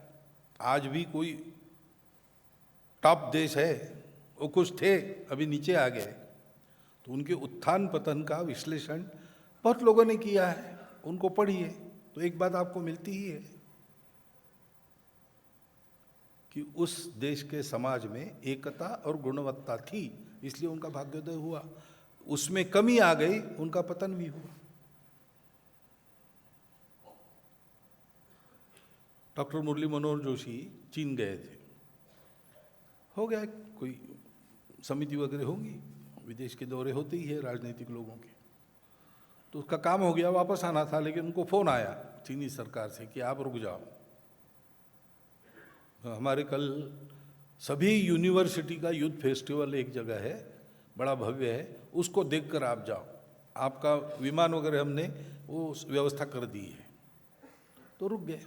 आज भी कोई टॉप देश है, वो कुछ थे अभी नीचे आ गए, तो उनके उत्थान पतन का विश्लेषण बहुत लोगों ने किया है, उनको पढ़िए तो एक बात आपको मिलती ही है कि उस देश के समाज में एकता और गुणवत्ता थी, इसलिए उनका भाग्योदय हुआ। उसमें कमी आ गई, उनका पतन भी हुआ। डॉक्टर मुरली मनोहर जोशी चीन गए थे, हो गया, कोई समिति वगैरह होंगी, विदेश के दौरे होते ही है राजनीतिक लोगों के, तो उसका काम हो गया, वापस आना था। लेकिन उनको फ़ोन आया चीनी सरकार से कि आप रुक जाओ, हमारे कल सभी यूनिवर्सिटी का यूथ फेस्टिवल एक जगह है, बड़ा भव्य है, उसको देखकर आप जाओ, आपका विमान वगैरह हमने वो व्यवस्था कर दी है। तो रुक गए।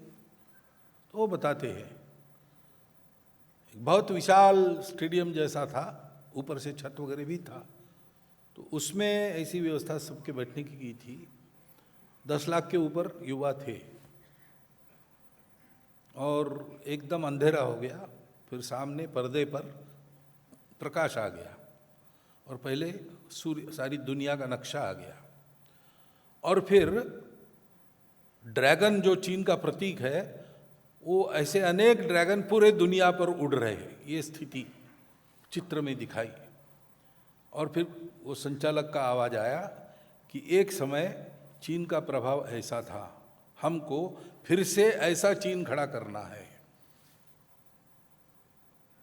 तो वो बताते हैं एक बहुत विशाल स्टेडियम जैसा था, ऊपर से छत वगैरह भी था, तो उसमें ऐसी व्यवस्था सबके बैठने की थी। 10 लाख के ऊपर युवा थे और एकदम अंधेरा हो गया, फिर सामने पर्दे पर प्रकाश आ गया और पहले सूर्य, सारी दुनिया का नक्शा आ गया, और फिर ड्रैगन जो चीन का प्रतीक है, वो ऐसे अनेक ड्रैगन पूरे दुनिया पर उड़ रहे हैं, ये स्थिति चित्र में दिखाई। और फिर वो संचालक का आवाज़ आया कि एक समय चीन का प्रभाव ऐसा था, हमको फिर से ऐसा चीन खड़ा करना है।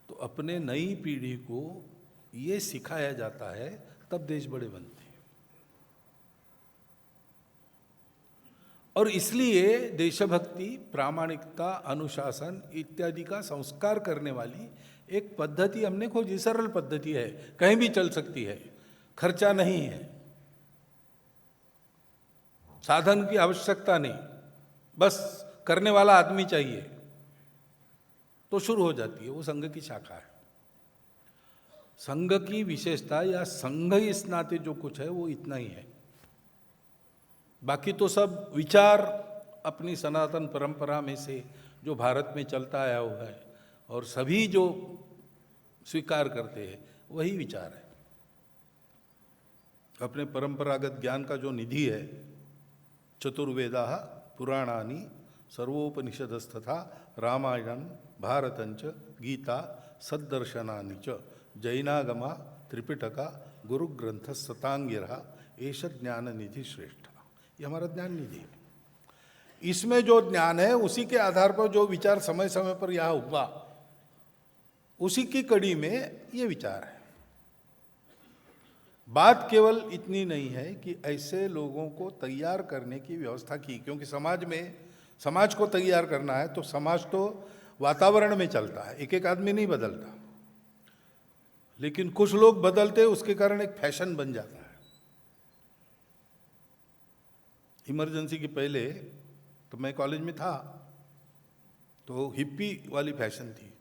तो अपने नई पीढ़ी को ये सिखाया जाता है, तब देश बड़े बनते हैं। और इसलिए देशभक्ति, प्रामाणिकता, अनुशासन इत्यादि का संस्कार करने वाली एक पद्धति हमने खोजी। सरल पद्धति है, कहीं भी चल सकती है, खर्चा नहीं है, साधन की आवश्यकता नहीं, बस करने वाला आदमी चाहिए तो शुरू हो जाती है। वो संघ की शाखा है। संघ की विशेषता या संघ इस नाते जो कुछ है वो इतना ही है, बाकी तो सब विचार अपनी सनातन परंपरा में से जो भारत में चलता आया हुआ है और सभी जो स्वीकार करते हैं वही विचार है। अपने परंपरागत ज्ञान का जो निधि है, चतुर्वेदा पुराणानि सर्वोपनिषदस्तथा रामायण भारतंच गीता सद्दर्शनानि च जैनागमा त्रिपिटका गुरुग्रंथ सतांगिरा एष ज्ञान निधि श्रेष्ठ। ये हमारा ज्ञान निधि है। इसमें जो ज्ञान है उसी के आधार पर जो विचार समय समय पर यहाँ हुआ, उसी की कड़ी में ये विचार है। बात केवल इतनी नहीं है कि ऐसे लोगों को तैयार करने की व्यवस्था की, क्योंकि समाज को तैयार करना है तो समाज तो वातावरण में चलता है, एक एक आदमी नहीं बदलता, लेकिन कुछ लोग बदलते, उसके कारण एक फैशन बन जाता है। इमरजेंसी के पहले तो मैं कॉलेज में था तो हिप्पी वाली फैशन थी,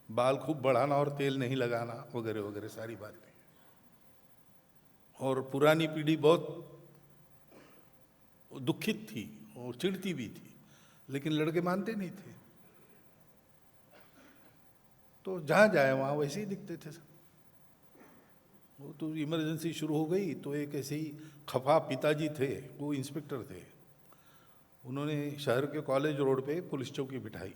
बाल खूब बढ़ाना और तेल नहीं लगाना वगैरह वगैरह सारी बातें। और पुरानी पीढ़ी बहुत दुखित थी और चिढ़ती भी थी, लेकिन लड़के मानते नहीं थे, तो जहाँ जाए वहाँ वैसे ही दिखते थे सब। वो तो इमरजेंसी शुरू हो गई तो एक ऐसे ही खफा पिताजी थे, वो इंस्पेक्टर थे, उन्होंने शहर के कॉलेज रोड पे पुलिस चौकी बिठाई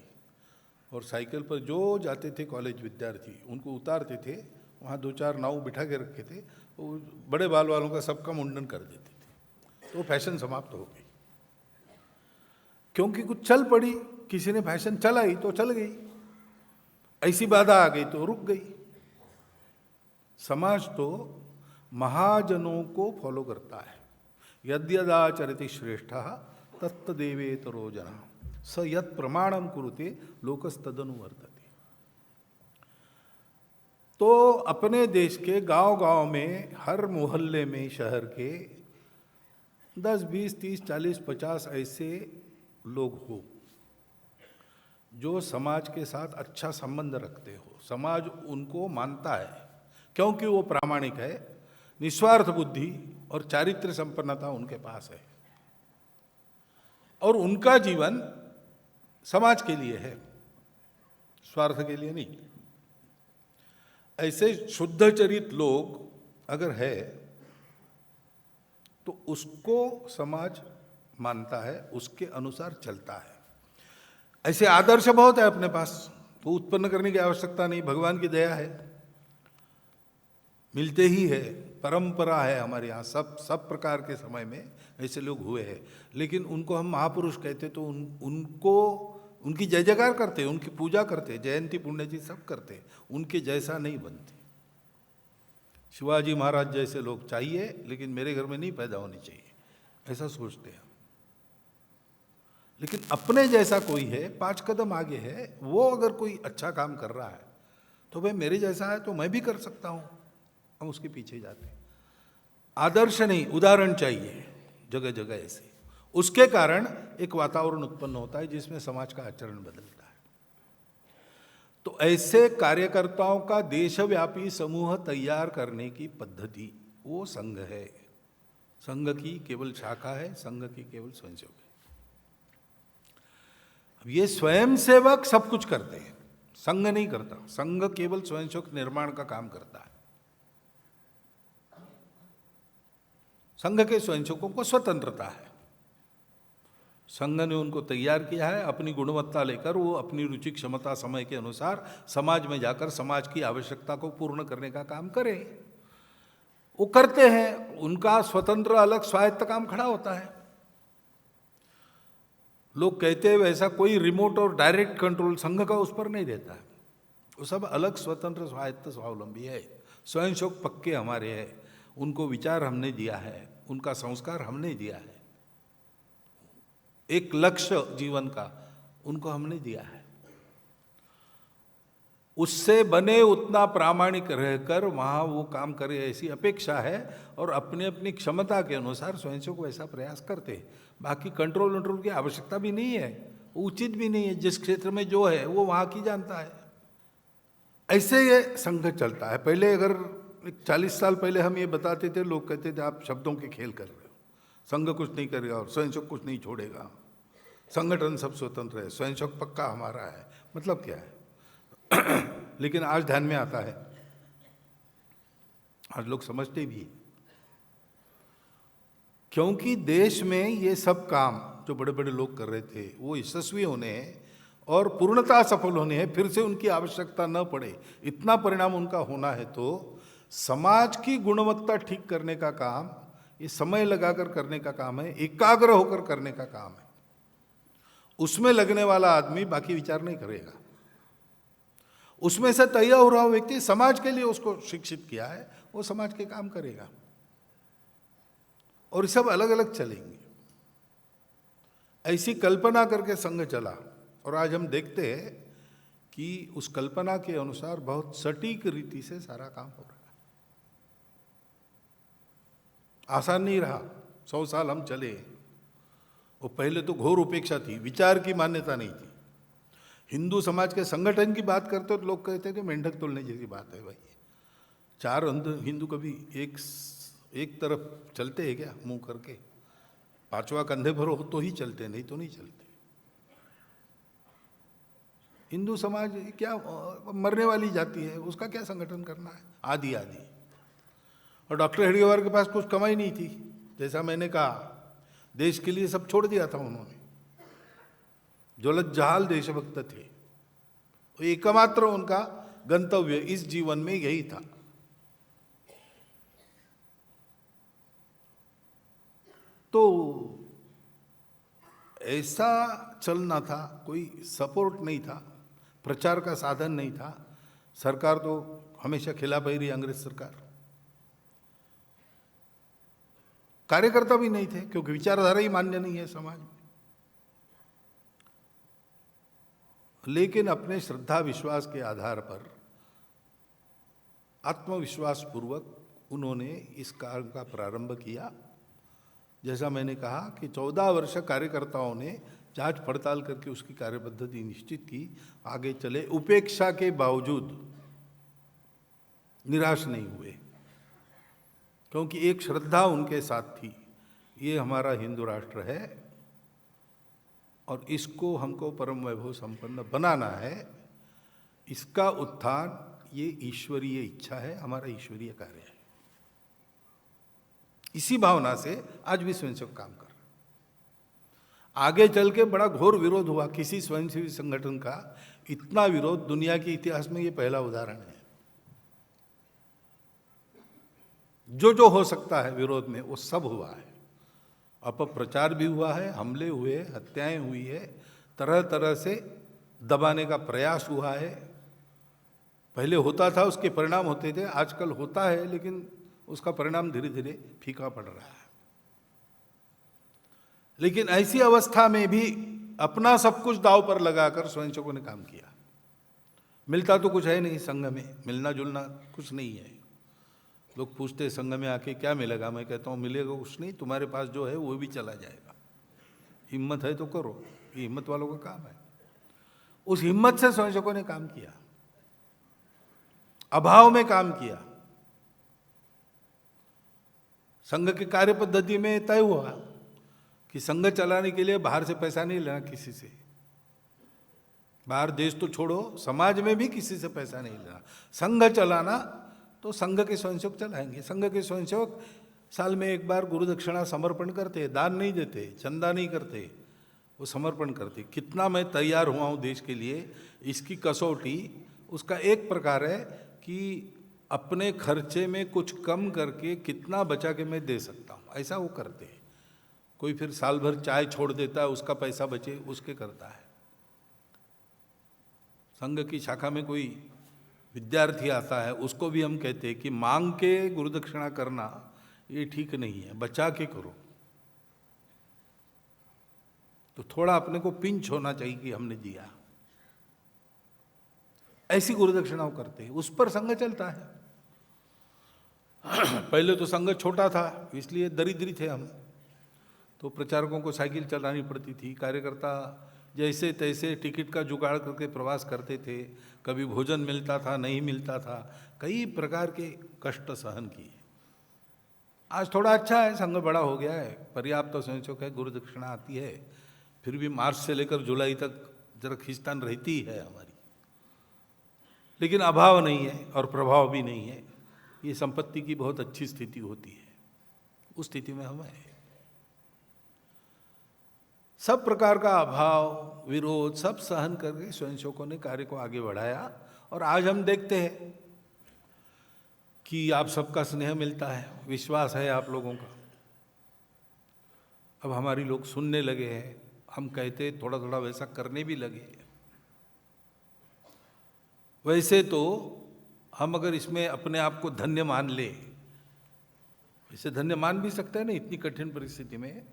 और साइकिल पर जो जाते थे कॉलेज विद्यार्थी उनको उतारते थे, वहाँ 2-4 नाव बिठा के रखे थे, वो बड़े बाल वालों का सबका मुंडन कर देते थे। तो फैशन समाप्त हो गई, क्योंकि कुछ चल पड़ी, किसी ने फैशन चलाई तो चल गई, ऐसी बाधा आ गई तो रुक गई। समाज तो महाजनों को फॉलो करता है। यद्यदाचरति श्रेष्ठः तत्तदेवेतरो जनः स यत् प्रमाणम कुरुते लोकस्तदनुवर्तते। तो अपने देश के गांव-गांव में, हर मोहल्ले में, शहर के 10, 20, 30, 40, 50 ऐसे लोग हो जो समाज के साथ अच्छा संबंध रखते हो, समाज उनको मानता है क्योंकि वो प्रामाणिक है, निस्वार्थ बुद्धि और चारित्र्य संपन्नता उनके पास है और उनका जीवन समाज के लिए है, स्वार्थ के लिए नहीं। ऐसे शुद्ध चरित लोग अगर है तो उसको समाज मानता है, उसके अनुसार चलता है। ऐसे आदर्श बहुत है अपने पास, वो उत्पन्न करने की आवश्यकता नहीं, भगवान की दया है, मिलते ही है, परंपरा है हमारे यहाँ। सब प्रकार के समय में ऐसे लोग हुए हैं, लेकिन उनको हम महापुरुष कहते तो उनको उनकी जय जयकार करते, उनकी पूजा करते, जयंती पुण्यजी सब करते, उनके जैसा नहीं बनते। शिवाजी महाराज जैसे लोग चाहिए, लेकिन मेरे घर में नहीं पैदा होने चाहिए, ऐसा सोचते हैं। लेकिन अपने जैसा कोई है, 5 कदम आगे है, वो अगर कोई अच्छा काम कर रहा है तो भाई मेरे जैसा है तो मैं भी कर सकता हूँ, हम उसके पीछे जाते हैं। आदर्श नहीं, उदाहरण चाहिए जगह जगह ऐसे। उसके कारण एक वातावरण उत्पन्न होता है जिसमें समाज का आचरण बदलता है। तो ऐसे कार्यकर्ताओं का देशव्यापी समूह तैयार करने की पद्धति वो संघ है। संघ की केवल शाखा है, संघ की केवल स्वयंसेवक है। अब ये स्वयंसेवक सब कुछ करते हैं, संघ नहीं करता। संघ केवल स्वयंसेवक निर्माण का काम करता है। संघ के स्वयंसेवकों को स्वतंत्रता है, संघ ने उनको तैयार किया है, अपनी गुणवत्ता लेकर वो अपनी रुचि क्षमता समय के अनुसार समाज में जाकर समाज की आवश्यकता को पूर्ण करने का काम करें। वो करते हैं, उनका स्वतंत्र अलग स्वायत्त काम खड़ा होता है। लोग कहते हैं वैसा कोई रिमोट और डायरेक्ट कंट्रोल संघ का उस पर नहीं रहता है, वो सब अलग स्वतंत्र स्वायत्त स्वावलंबी है। स्वयंसेवक पक्के हमारे हैं, उनको विचार हमने दिया है, उनका संस्कार हमने दिया है, एक लक्ष्य जीवन का उनको हमने दिया है। उससे बने उतना प्रामाणिक रहकर वहाँ वो काम करे ऐसी अपेक्षा है, और अपनी अपनी क्षमता के अनुसार स्वयंसेवक वैसा प्रयास करते हैं। बाकी कंट्रोल की आवश्यकता भी नहीं है, उचित भी नहीं है। जिस क्षेत्र में जो है वो वहाँ की जानता है। ऐसे ये संघ चलता है। पहले अगर 40 साल पहले हम ये बताते थे, लोग कहते थे आप शब्दों के खेल कर रहे हो, संघ कुछ नहीं करेगा और स्वयंसेवक कुछ नहीं छोड़ेगा। संगठन सब स्वतंत्र है, स्वयंसेवक पक्का हमारा है, मतलब क्या है? लेकिन आज ध्यान में आता है, आज लोग समझते भी हैं। क्योंकि देश में ये सब काम जो बड़े बड़े लोग कर रहे थे वो यशस्वी होने हैं और पूर्णतः सफल होने हैं, फिर से उनकी आवश्यकता न पड़े, इतना परिणाम उनका होना है, तो समाज की गुणवत्ता ठीक करने का काम ये समय लगाकर करने का काम है, एकाग्र होकर करने का काम है। उसमें लगने वाला आदमी बाकी विचार नहीं करेगा। उसमें से तैयार हो रहा व्यक्ति समाज के लिए उसको शिक्षित किया है, वो समाज के काम करेगा और सब अलग अलग चलेंगे। ऐसी कल्पना करके संघ चला और आज हम देखते हैं कि उस कल्पना के अनुसार बहुत सटीक रीति से सारा काम हो रहा है। आसान नहीं रहा, 100 साल हम चले। वो पहले तो घोर उपेक्षा थी, विचार की मान्यता नहीं थी। हिंदू समाज के संगठन की बात करते तो लोग कहते थे मेंढक तोड़ने जैसी बात है भाई। 4 हिंदू कभी एक तरफ चलते हैं क्या मुंह करके? 5वां कंधे पर हो तो ही चलते, नहीं तो नहीं चलते। हिंदू समाज क्या मरने वाली जाति है, उसका क्या संगठन करना है? आदि आदि। और डॉक्टर हेडगेवार के पास कुछ कमाई नहीं थी, जैसा मैंने कहा, देश के लिए सब छोड़ दिया था उन्होंने। ज्वलत जहाल देशभक्त थे, एकमात्र उनका गंतव्य इस जीवन में यही था। तो ऐसा चलना था, कोई सपोर्ट नहीं था, प्रचार का साधन नहीं था। सरकार तो हमेशा खिलाफ ही रही, अंग्रेज सरकार। कार्यकर्ता भी नहीं थे क्योंकि विचारधारा ही मान्य नहीं है समाज में। लेकिन अपने श्रद्धा विश्वास के आधार पर आत्मविश्वास पूर्वक उन्होंने इस कार्य का प्रारंभ किया। जैसा मैंने कहा कि 14 वर्ष कार्यकर्ताओं ने जांच पड़ताल करके उसकी कार्य पद्धति निश्चित की, आगे चले, उपेक्षा के बावजूद निराश नहीं हुए, क्योंकि एक श्रद्धा उनके साथ थी, ये हमारा हिंदू राष्ट्र है और इसको हमको परम वैभव संपन्न बनाना है। इसका उत्थान ये ईश्वरीय इच्छा है, हमारा ईश्वरीय कार्य है। इसी भावना से आज भी स्वयंसेवक काम कर रहे। आगे चल के बड़ा घोर विरोध हुआ किसी स्वयंसेवी संगठन का, इतना विरोध दुनिया के इतिहास में ये पहला उदाहरण है। जो हो सकता है विरोध में वो सब हुआ है। अपप्रचार भी हुआ है, हमले हुए, हत्याएं हुई है, तरह तरह से दबाने का प्रयास हुआ है। पहले होता था उसके परिणाम होते थे, आजकल होता है लेकिन उसका परिणाम धीरे धीरे फीका पड़ रहा है। लेकिन ऐसी अवस्था में भी अपना सब कुछ दांव पर लगाकर स्वयंसेवकों ने काम किया। मिलता तो कुछ है नहीं संघ में, मिलना जुलना कुछ नहीं है। लोग पूछते संघ में आके क्या मिलेगा, मैं कहता हूँ मिलेगा कुछ नहीं, तुम्हारे पास जो है वो भी चला जाएगा। हिम्मत है तो करो, ये हिम्मत वालों का काम है। उस हिम्मत से स्वयंसेवकों ने काम किया, अभाव में काम किया। संघ की कार्य पद्धति में तय हुआ कि संघ चलाने के लिए बाहर से पैसा नहीं लेना किसी से। बाहर देश तो छोड़ो, समाज में भी किसी से पैसा नहीं लेना। संघ चलाना तो संघ के स्वयंसेवक चलाएंगे। संघ के स्वयंसेवक साल में एक बार गुरु दक्षिणा समर्पण करते, दान नहीं देते, चंदा नहीं करते, वो समर्पण करते। कितना मैं तैयार हुआ हूँ देश के लिए, इसकी कसौटी उसका एक प्रकार है कि अपने खर्चे में कुछ कम करके कितना बचा के मैं दे सकता हूँ, ऐसा वो करते हैं। कोई फिर साल भर चाय छोड़ देता है, उसका पैसा बचे उसके करता है। संघ की शाखा में कोई विद्यार्थी आता है, उसको भी हम कहते हैं कि मांग के गुरु दक्षिणा करना ये ठीक नहीं है, बचा के करो। तो थोड़ा अपने को पिंच होना चाहिए कि हमने दिया। ऐसी गुरु दक्षिणाओं करते हैं, उस पर संघ चलता है। पहले तो संघ छोटा था, इसलिए दरिद्री थे हम, तो प्रचारकों को साइकिल चलानी पड़ती थी। कार्यकर्ता जैसे तैसे टिकट का जुगाड़ करके प्रवास करते थे। कभी भोजन मिलता था, नहीं मिलता था, कई प्रकार के कष्ट सहन किए। आज थोड़ा अच्छा है, संघ बड़ा हो गया है, पर्याप्त तो स्वयंसेवक है, गुरु दक्षिणा आती है, फिर भी मार्च से लेकर जुलाई तक जरा खींचतान रहती है हमारी, लेकिन अभाव नहीं है और प्रभाव भी नहीं है। ये संपत्ति की बहुत अच्छी स्थिति होती है, उस स्थिति में हम हैं। सब प्रकार का अभाव, विरोध सब सहन करके स्वयंसेवकों ने कार्य को आगे बढ़ाया, और आज हम देखते हैं कि आप सबका स्नेह मिलता है, विश्वास है आप लोगों का। अब हमारी लोग सुनने लगे हैं, हम कहते थोड़ा थोड़ा वैसा करने भी लगे हैं। वैसे तो हम अगर इसमें अपने आप को धन्य मान ले, वैसे धन्य मान भी सकते हैं ना, इतनी कठिन परिस्थिति में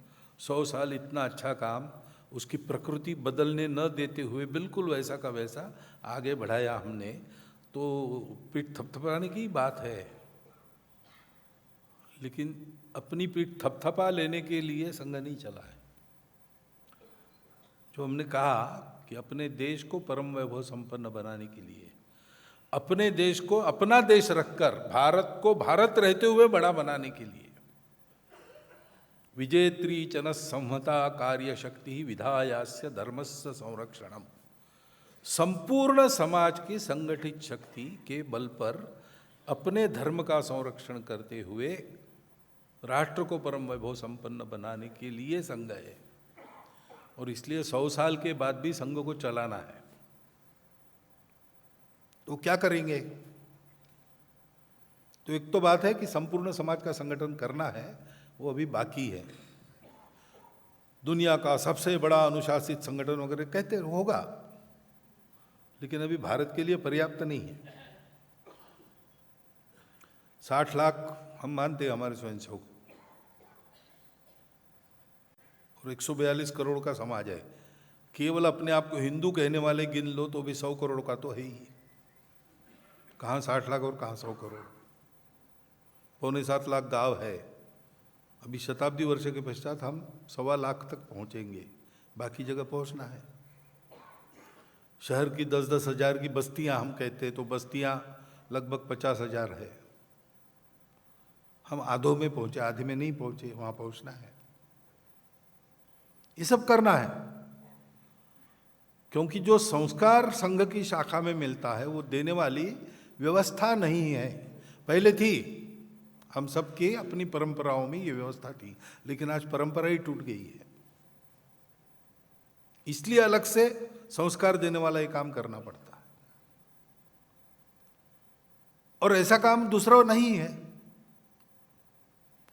100 साल इतना अच्छा काम, उसकी प्रकृति बदलने न देते हुए बिल्कुल वैसा का वैसा आगे बढ़ाया हमने, तो पीठ थपथपाने की बात है। लेकिन अपनी पीठ थपथपा लेने के लिए संघ नहीं चला है। जो हमने कहा कि अपने देश को परम वैभव संपन्न बनाने के लिए, अपने देश को अपना देश रखकर भारत को भारत रहते हुए बड़ा बनाने के लिए, विजेत्री चन संहता कार्य शक्ति विधायास्य धर्मस्य संरक्षणम, संपूर्ण समाज की संगठित शक्ति के बल पर अपने धर्म का संरक्षण करते हुए राष्ट्र को परम वैभव संपन्न बनाने के लिए संघ है। और इसलिए 100 साल के बाद भी संघ को चलाना है। तो क्या करेंगे? तो एक तो बात है कि संपूर्ण समाज का संगठन करना है, वो अभी बाकी है। दुनिया का सबसे बड़ा अनुशासित संगठन वगैरह कहते होगा, लेकिन अभी भारत के लिए पर्याप्त नहीं है। 60 लाख हम मानते हैं हमारे स्वयंसेवक, और 142 करोड़ का समाज है। केवल अपने आप को हिंदू कहने वाले गिन लो तो भी 100 करोड़ का तो है ही। कहाँ 60 लाख और कहाँ 100 करोड़? 6.25 लाख गांव है। अभी शताब्दी वर्ष के पश्चात हम 1.25 लाख तक पहुँचेंगे, बाकी जगह पहुँचना है। शहर की 10-10 हज़ार की बस्तियाँ हम कहते हैं, तो बस्तियाँ लगभग 50,000 है। हम आधों में पहुँचे, आधे में नहीं पहुँचे, वहाँ पहुँचना है। ये सब करना है, क्योंकि जो संस्कार संघ की शाखा में मिलता है वो देने वाली व्यवस्था नहीं है। पहले थी, हम सब के अपनी परंपराओं में ये व्यवस्था थी, लेकिन आज परंपरा ही टूट गई है। इसलिए अलग से संस्कार देने वाला ये काम करना पड़ता है, और ऐसा काम दूसरा नहीं है।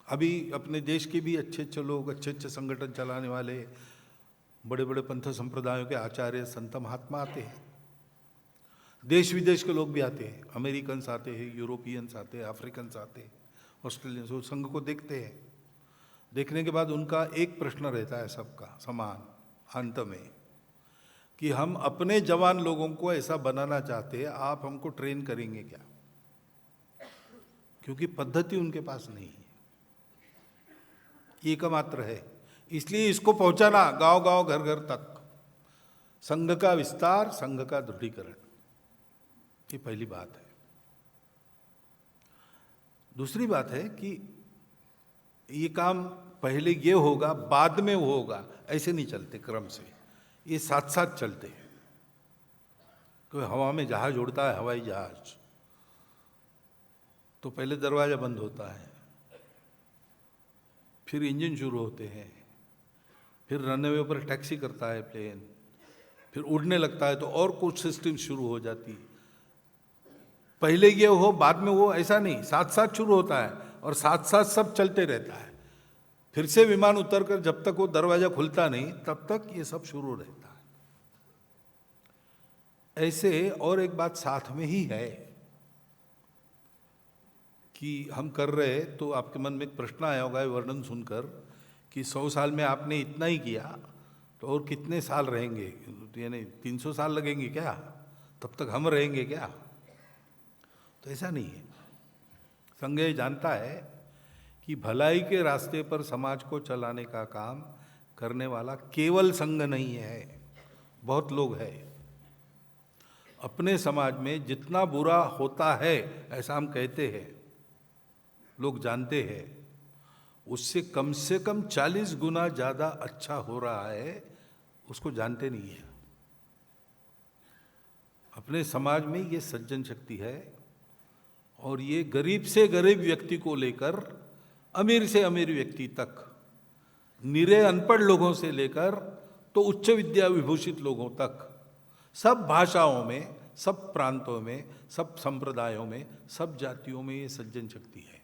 अभी अपने देश के भी अच्छे अच्छे लोग, अच्छे अच्छे संगठन चलाने वाले, बड़े बड़े पंथ संप्रदायों के आचार्य संत महात्मा आते हैं। देश विदेश के लोग भी आते हैं, अमेरिकन्स आते हैं, यूरोपियंस आते हैं, अफ्रीकन्स आते हैं, ऑस्ट्रेलियंस। वो संघ को देखते हैं। देखने के बाद उनका एक प्रश्न रहता है सबका समान अंत में, कि हम अपने जवान लोगों को ऐसा बनाना चाहते हैं, आप हमको ट्रेन करेंगे क्या? क्योंकि पद्धति उनके पास नहीं है, एकमात्र है। इसलिए इसको पहुंचाना गांव गांव घर घर तक, संघ का विस्तार, संघ का दृढ़ीकरण, ये पहली बात है। दूसरी बात है कि ये काम पहले ये होगा बाद में वो होगा, ऐसे नहीं चलते क्रम से, ये साथ साथ चलते हैं। कोई हवा में जहाज उड़ता है, हवाई जहाज, तो पहले दरवाजा बंद होता है, फिर इंजन शुरू होते हैं, फिर रनवे पर टैक्सी करता है प्लेन, फिर उड़ने लगता है, तो और कुछ सिस्टम शुरू हो जाती। पहले ये हो बाद में वो, ऐसा नहीं, साथ साथ शुरू होता है और साथ साथ सब चलते रहता है। फिर से विमान उतरकर जब तक वो दरवाजा खुलता नहीं, तब तक ये सब शुरू रहता है। ऐसे और एक बात साथ में ही है कि हम कर रहे, तो आपके मन में एक प्रश्न आया होगा वर्णन सुनकर कि 100 साल में आपने इतना ही किया, तो और कितने साल रहेंगे? यानी 300 साल लगेंगे क्या? तब तक हम रहेंगे क्या? तो ऐसा नहीं है। संघ ये जानता है कि भलाई के रास्ते पर समाज को चलाने का काम करने वाला केवल संघ नहीं है, बहुत लोग हैं। अपने समाज में जितना बुरा होता है, ऐसा हम कहते हैं, लोग जानते हैं, उससे कम से कम 40 गुना ज़्यादा अच्छा हो रहा है उसको जानते नहीं है। अपने समाज में ये सज्जन शक्ति है, और ये गरीब से गरीब व्यक्ति को लेकर अमीर से अमीर व्यक्ति तक, निरे अनपढ़ लोगों से लेकर तो उच्च विद्या विभूषित लोगों तक, सब भाषाओं में, सब प्रांतों में, सब संप्रदायों में, सब जातियों में ये सज्जन शक्ति है।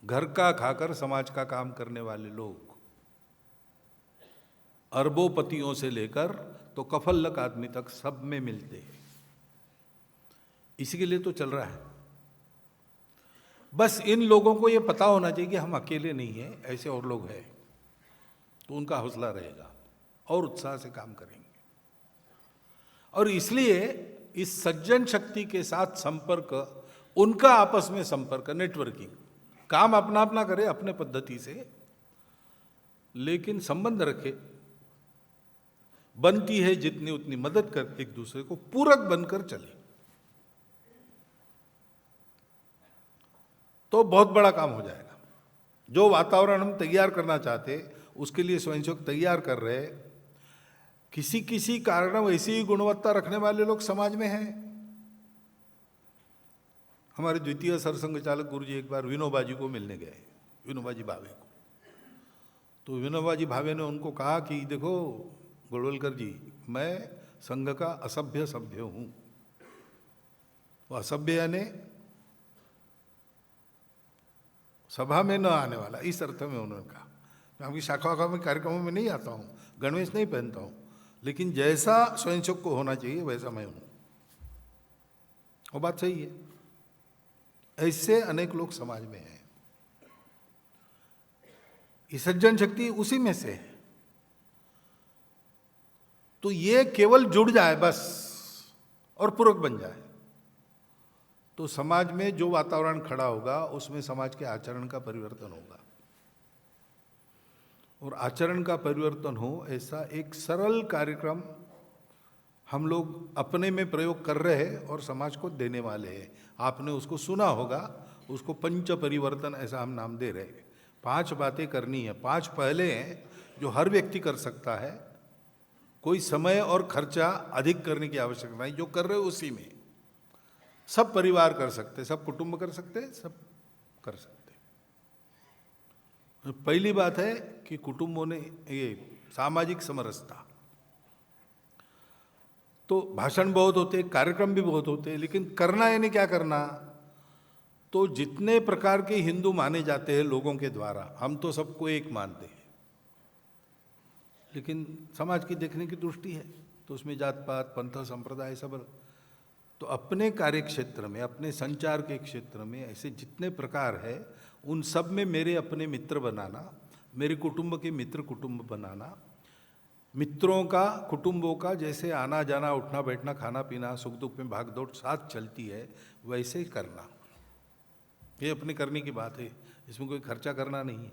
घर का खाकर समाज का काम करने वाले लोग अरबोपतियों से लेकर तो कफल्लक आदमी तक सब में मिलते हैं। इसी के लिए तो चल रहा है। बस इन लोगों को ये पता होना चाहिए कि हम अकेले नहीं हैं, ऐसे और लोग हैं, तो उनका हौसला रहेगा और उत्साह से काम करेंगे। और इसलिए इस सज्जन शक्ति के साथ संपर्क, उनका आपस में संपर्क, नेटवर्किंग, काम अपना अपना करे अपने पद्धति से, लेकिन संबंध रखे, बनती है जितनी उतनी मदद कर, एक दूसरे को पूरक बनकर चले, तो बहुत बड़ा काम हो जाएगा। जो वातावरण हम तैयार करना चाहते, उसके लिए स्वयंसेवक तैयार कर रहे, किसी किसी कारण ऐसी ही गुणवत्ता रखने वाले लोग समाज में हैं। हमारे द्वितीय सरसंघ चालक गुरुजी एक बार विनोबाजी को मिलने गए, विनोबाजी भावे को। तो विनोबाजी भावे ने उनको कहा कि देखो गोलवलकर जी, मैं संघ का असभ्य सभ्य हूं। वो असभ्य यानी सभा में न आने वाला, इस अर्थ में उन्होंने कहा। मैं आपकी शाखा में कार्यक्रमों में नहीं आता हूं, गणवेश नहीं पहनता हूं, लेकिन जैसा स्वयंसेवक को होना चाहिए वैसा मैं हूं। वो बात सही है। ऐसे अनेक लोग समाज में हैं। ये सज्जन शक्ति उसी में से है। तो ये केवल जुड़ जाए बस और पूरक बन जाए, तो समाज में जो वातावरण खड़ा होगा उसमें समाज के आचरण का परिवर्तन होगा। और आचरण का परिवर्तन हो ऐसा एक सरल कार्यक्रम हम लोग अपने में प्रयोग कर रहे हैं और समाज को देने वाले हैं। आपने उसको सुना होगा, उसको पंच परिवर्तन ऐसा हम नाम दे रहे हैं। 5 बातें करनी है, 5 पहले हैं जो हर व्यक्ति कर सकता है। कोई समय और खर्चा अधिक करने की आवश्यकता नहीं, जो कर रहे हो उसी में। सब परिवार कर सकते, सब कुटुंब कर सकते, सब कर सकते। पहली बात है कि कुटुंबों ने ये सामाजिक समरसता। तो भाषण बहुत होते, कार्यक्रम भी बहुत होते, लेकिन करना यानी क्या करना? तो जितने प्रकार के हिंदू माने जाते हैं लोगों के द्वारा, हम तो सबको एक मानते हैं, लेकिन समाज की देखने की दृष्टि है तो उसमें जात पात, पंथ, संप्रदाय सब। तो अपने कार्य क्षेत्र में, अपने संचार के क्षेत्र में ऐसे जितने प्रकार है, उन सब में मेरे अपने मित्र बनाना, मेरे कुटुंब के मित्र कुटुंब बनाना, मित्रों का, कुटुंबों का जैसे आना जाना, उठना बैठना, खाना पीना, सुख दुख में भागदौड़ साथ चलती है, वैसे ही करना। ये अपने करने की बात है, इसमें कोई खर्चा करना नहीं है,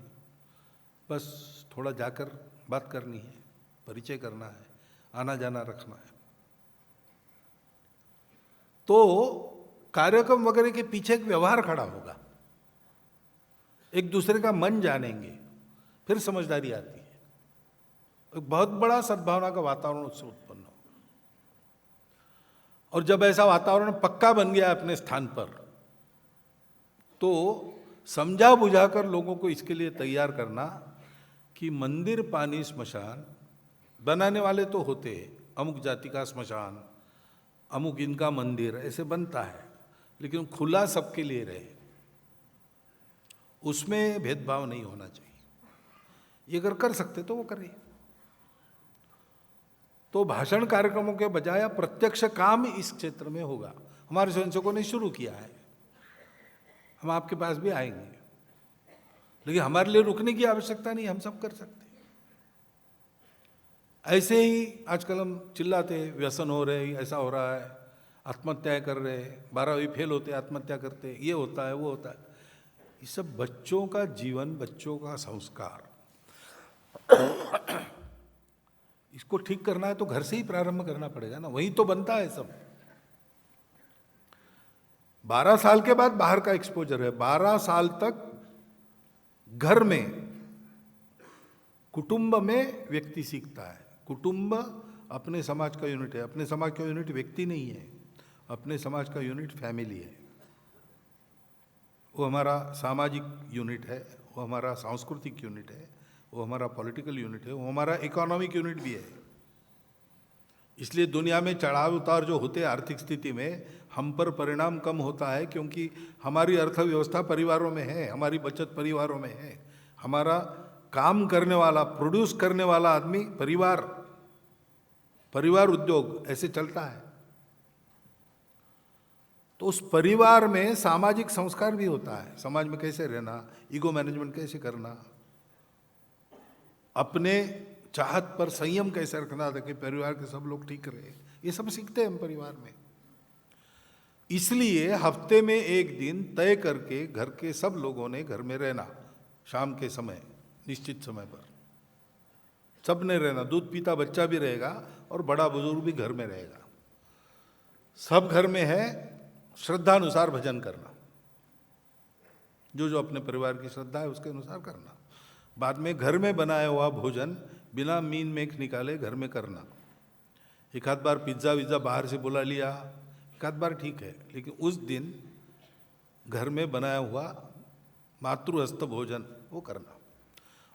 बस थोड़ा जाकर बात करनी है, परिचय करना है, आना जाना रखना है। तो कार्यक्रम वगैरह के पीछे एक व्यवहार खड़ा होगा, एक दूसरे का मन जानेंगे, फिर समझदारी आती है। एक बहुत बड़ा सद्भावना का वातावरण उससे उत्पन्न हो। और जब ऐसा वातावरण पक्का बन गया अपने स्थान पर, तो समझा बुझाकर लोगों को इसके लिए तैयार करना कि मंदिर, पानी, स्मशान बनाने वाले तो होते, अमुक जाति का स्मशान, अमुक इनका मंदिर ऐसे बनता है, लेकिन खुला सबके लिए रहे, उसमें भेदभाव नहीं होना चाहिए। ये अगर कर सकते तो वो करें। तो भाषण कार्यक्रमों के बजाय प्रत्यक्ष काम इस क्षेत्र में होगा। हमारे स्वयंसेवकों ने शुरू किया है, हम आपके पास भी आएंगे, लेकिन हमारे लिए रुकने की आवश्यकता नहीं, हम सब कर सकते हैं। ऐसे ही आजकल हम चिल्लाते, व्यसन हो रहे, ऐसा हो रहा है, आत्महत्याएं कर रहे, 12वीं फेल होते आत्महत्या करते, ये होता है वो होता है। ये सब बच्चों का जीवन, बच्चों का संस्कार, इसको ठीक करना है तो घर से ही प्रारंभ करना पड़ेगा ना, वहीं तो बनता है सब। 12 साल के बाद बाहर का एक्सपोजर है, 12 साल तक घर में कुटुंब में व्यक्ति सीखता है। कुटुंब अपने समाज का यूनिट है। अपने समाज का यूनिट व्यक्ति नहीं है, अपने समाज का यूनिट फैमिली है। वो हमारा सामाजिक यूनिट है, वो हमारा सांस्कृतिक यूनिट है, वो हमारा पॉलिटिकल यूनिट है, वो हमारा इकोनॉमिक यूनिट भी है। इसलिए दुनिया में चढ़ाव उतार जो होते हैं आर्थिक स्थिति में, हम पर परिणाम कम होता है, क्योंकि हमारी अर्थव्यवस्था परिवारों में है, हमारी बचत परिवारों में है, हमारा काम करने वाला, प्रोड्यूस करने वाला आदमी परिवार उद्योग ऐसे चलता है। तो उस परिवार में सामाजिक संस्कार भी होता है। समाज में कैसे रहना, ईगो मैनेजमेंट कैसे करना, अपने चाहत पर संयम कैसे रखना ताकि परिवार के सब लोग ठीक रहे, ये सब सीखते हैं हम परिवार में। इसलिए हफ्ते में एक दिन तय करके घर के सब लोगों ने घर में रहना, शाम के समय निश्चित समय पर सब ने रहना। दूध पीता बच्चा भी रहेगा और बड़ा बुजुर्ग भी घर में रहेगा। सब घर में है, श्रद्धानुसार भजन करना, जो जो अपने परिवार की श्रद्धा है उसके अनुसार करना। बाद में घर में बनाया हुआ भोजन बिना मीन मेख निकाले घर में करना। एक आध बार पिज्ज़ा विज्ज़ा बाहर से बुला लिया, एक आध बार ठीक है, लेकिन उस दिन घर में बनाया हुआ मातृहस्त भोजन वो करना।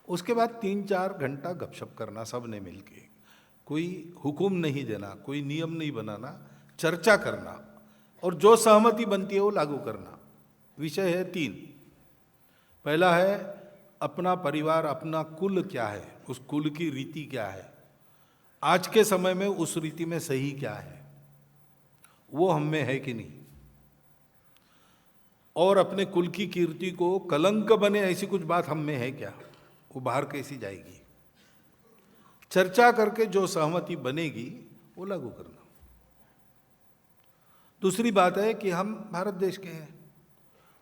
उसके बाद 3-4 घंटा गपशप करना सब ने मिलके। कोई हुक्म नहीं देना, कोई नियम नहीं बनाना, चर्चा करना और जो सहमति बनती है वो लागू करना। विषय है 3। पहला है अपना परिवार, अपना कुल क्या है, उस कुल की रीति क्या है, आज के समय में उस रीति में सही क्या है, वो हम में है कि नहीं, और अपने कुल की कीर्ति को कलंक बने ऐसी कुछ बात हम में है क्या, वो बाहर कैसी जाएगी। चर्चा करके जो सहमति बनेगी वो लागू करना। दूसरी बात है कि हम भारत देश के हैं,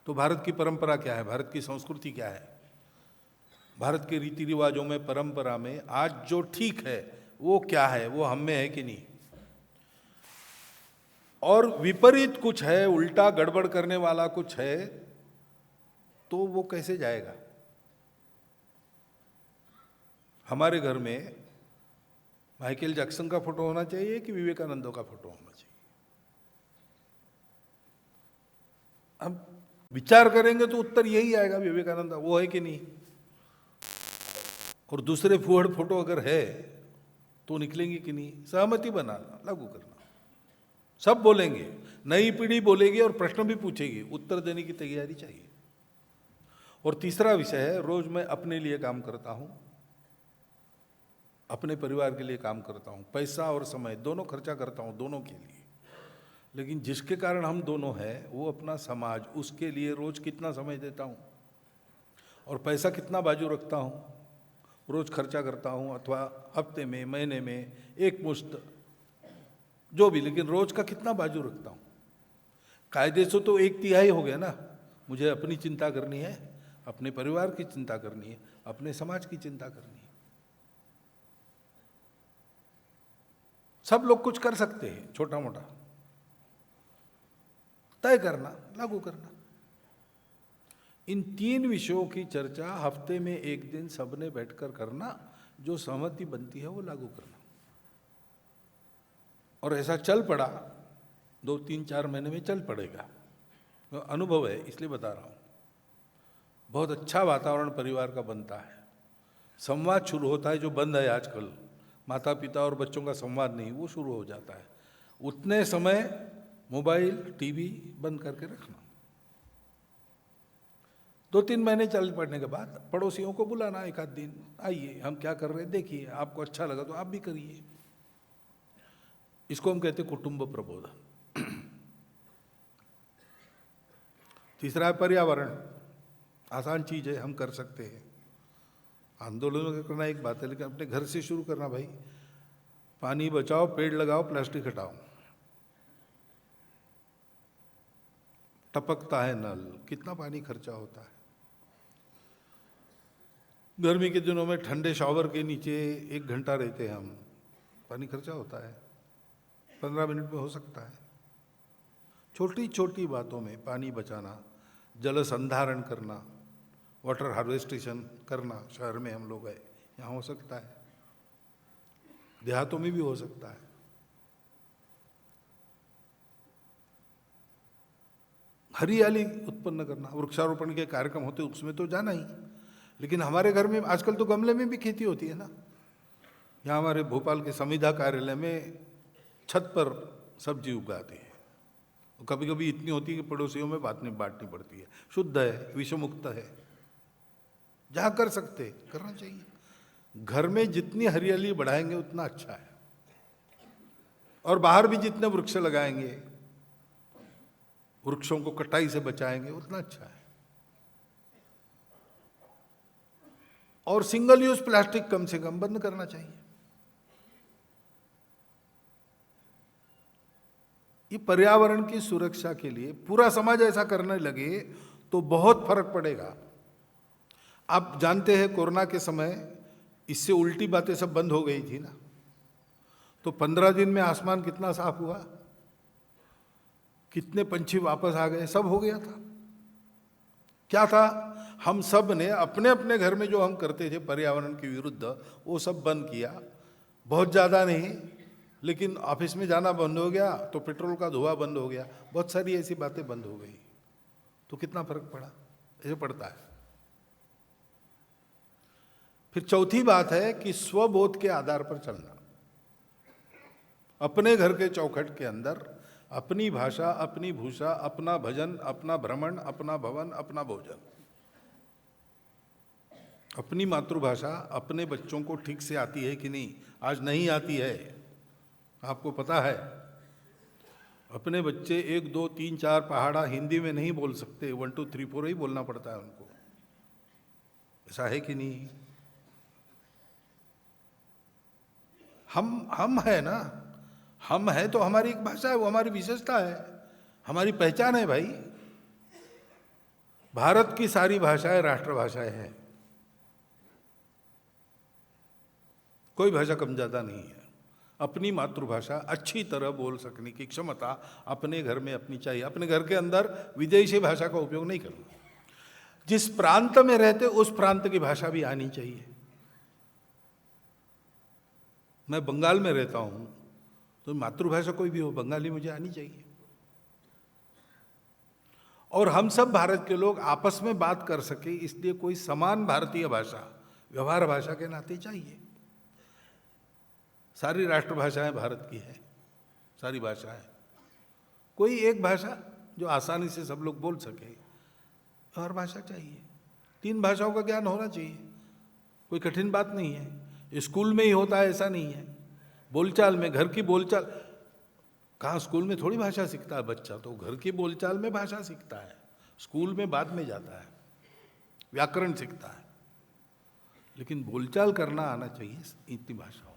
तो भारत की परंपरा क्या है, भारत की संस्कृति क्या है, भारत के रीति रिवाजों में, परंपरा में आज जो ठीक है वो क्या है, वो हम में है कि नहीं। और विपरीत कुछ है, उल्टा गड़बड़ करने वाला कुछ है, तो वो कैसे जाएगा। हमारे घर में माइकल जैक्सन का फोटो होना चाहिए कि विवेकानंदों का फोटो होना चाहिए। हम विचार करेंगे तो उत्तर यही आएगा, विवेकानंद वो है कि नहीं। और दूसरे फूहड़ फोटो अगर है तो निकलेंगे कि नहीं। सहमति बनाना, लागू करना। सब बोलेंगे, नई पीढ़ी बोलेगी और प्रश्न भी पूछेगी, उत्तर देने की तैयारी चाहिए। और तीसरा विषय है, रोज मैं अपने लिए काम करता हूं, अपने परिवार के लिए काम करता हूं, पैसा और समय दोनों खर्चा करता हूं, दोनों के लिए। लेकिन जिसके कारण हम दोनों हैं वो अपना समाज, उसके लिए रोज कितना समय देता हूं और पैसा कितना बाजू रखता हूं, रोज खर्चा करता हूं अथवा हफ्ते में, महीने में एक मुश्त जो भी, लेकिन रोज का कितना बाजू रखता हूं। कायदे से तो 1/3 हो गया ना। मुझे अपनी चिंता करनी है, अपने परिवार की चिंता करनी है, अपने समाज की चिंता करनी है। सब लोग कुछ कर सकते हैं, छोटा मोटा तय करना, लागू करना। इन 3 विषयों की चर्चा हफ्ते में एक दिन सबने बैठकर करना, जो सहमति बनती है वो लागू करना। और ऐसा चल पड़ा, 2, 3, 4 महीने में चल पड़ेगा। तो अनुभव है इसलिए बता रहा हूं। बहुत अच्छा वातावरण परिवार का बनता है, संवाद शुरू होता है, जो बंद है आजकल, माता पिता और बच्चों का संवाद नहीं, वो शुरू हो जाता है। उतने समय मोबाइल, टीवी बंद करके रखना। 2-3 महीने चल पड़ने के बाद पड़ोसियों को बुलाना, एक आध दिन, आइए हम क्या कर रहे हैं देखिए, आपको अच्छा लगा तो आप भी करिए। इसको हम कहते हैं कुटुंब प्रबोधन। तीसरा है पर्यावरण। आसान चीज है, हम कर सकते हैं। आंदोलन करना एक बात है, लेकिन अपने घर से शुरू करना। भाई पानी बचाओ, पेड़ लगाओ, प्लास्टिक हटाओ। टपकता है नल, कितना पानी खर्चा होता है। गर्मी के दिनों में ठंडे शॉवर के नीचे 1 घंटा रहते हैं हम, पानी खर्चा होता है, 15 मिनट में हो सकता है। छोटी छोटी बातों में पानी बचाना, जल संधारण करना, वाटर हार्वेस्टेशन करना। शहर में हम लोग हैं, यहाँ हो सकता है, देहातों में भी हो सकता है। हरियाली उत्पन्न करना, वृक्षारोपण के कार्यक्रम होते उसमें तो जाना ही, लेकिन हमारे घर में आजकल तो गमले में भी खेती होती है ना। यहाँ हमारे भोपाल के संविदा कार्यालय में छत पर सब्जी उगाते हैं, और कभी कभी इतनी होती है कि पड़ोसियों में बांटनी पड़ती है। शुद्ध है, विषमुक्त है, जहाँ कर सकते करना चाहिए। घर में जितनी हरियाली बढ़ाएंगे उतना अच्छा है, और बाहर भी जितने वृक्ष लगाएंगे, वृक्षों को कटाई से बचाएंगे उतना अच्छा है। और सिंगल यूज प्लास्टिक कम से कम बंद करना चाहिए। ये पर्यावरण की सुरक्षा के लिए पूरा समाज ऐसा करने लगे तो बहुत फर्क पड़ेगा। आप जानते हैं कोरोना के समय इससे उल्टी बातें सब बंद हो गई थी ना, तो 15 दिन में आसमान कितना साफ हुआ, कितने पंछी वापस आ गए, सब हो गया था। क्या था, हम सब ने अपने अपने घर में जो हम करते थे पर्यावरण के विरुद्ध, वो सब बंद किया। बहुत ज़्यादा नहीं, लेकिन ऑफिस में जाना बंद हो गया तो पेट्रोल का धुआं बंद हो गया, बहुत सारी ऐसी बातें बंद हो गई। तो कितना फर्क पड़ा, ऐसे पड़ता है। फिर चौथी बात है कि स्वबोध के आधार पर चलना। अपने घर के चौखट के अंदर अपनी भाषा, अपनी भूषा, अपना भजन, अपना भ्रमण, अपना भवन, अपना भोजन, अपनी मातृभाषा अपने बच्चों को ठीक से आती है कि नहीं। आज नहीं आती है, आपको पता है। अपने बच्चे 1 2 3 4 पहाड़ा हिंदी में नहीं बोल सकते, 1 2 3 4 ही बोलना पड़ता है उनको। ऐसा है कि नहीं? हम है ना, हम है तो हमारी एक भाषा है, वो हमारी विशेषता है, हमारी पहचान है भाई। भारत की सारी भाषाएं राष्ट्रभाषाएं हैं, कोई भाषा कम ज्यादा नहीं है। अपनी मातृभाषा अच्छी तरह बोल सकने की क्षमता अपने घर में अपनी चाहिए। अपने घर के अंदर विदेशी भाषा का उपयोग नहीं करना। जिस प्रांत में रहते उस प्रांत की भाषा भी आनी चाहिए। मैं बंगाल में रहता हूं तो मातृभाषा कोई भी हो, बंगाली मुझे आनी चाहिए। और हम सब भारत के लोग आपस में बात कर सके, इसलिए कोई समान भारतीय भाषा व्यवहार भाषा के नाते चाहिए। सारी राष्ट्रभाषाएं भारत की है, सारी भाषाएं, कोई एक भाषा जो आसानी से सब लोग बोल सके, और भाषा चाहिए। 3 भाषाओं का ज्ञान होना चाहिए, कोई कठिन बात नहीं है। स्कूल में ही होता है ऐसा नहीं है, बोलचाल में, घर की बोलचाल। कहाँ स्कूल में थोड़ी भाषा सीखता है बच्चा, तो घर की बोलचाल में भाषा सीखता है, स्कूल में बाद में जाता है, व्याकरण सीखता है। लेकिन बोलचाल करना आना चाहिए इतनी भाषाओं।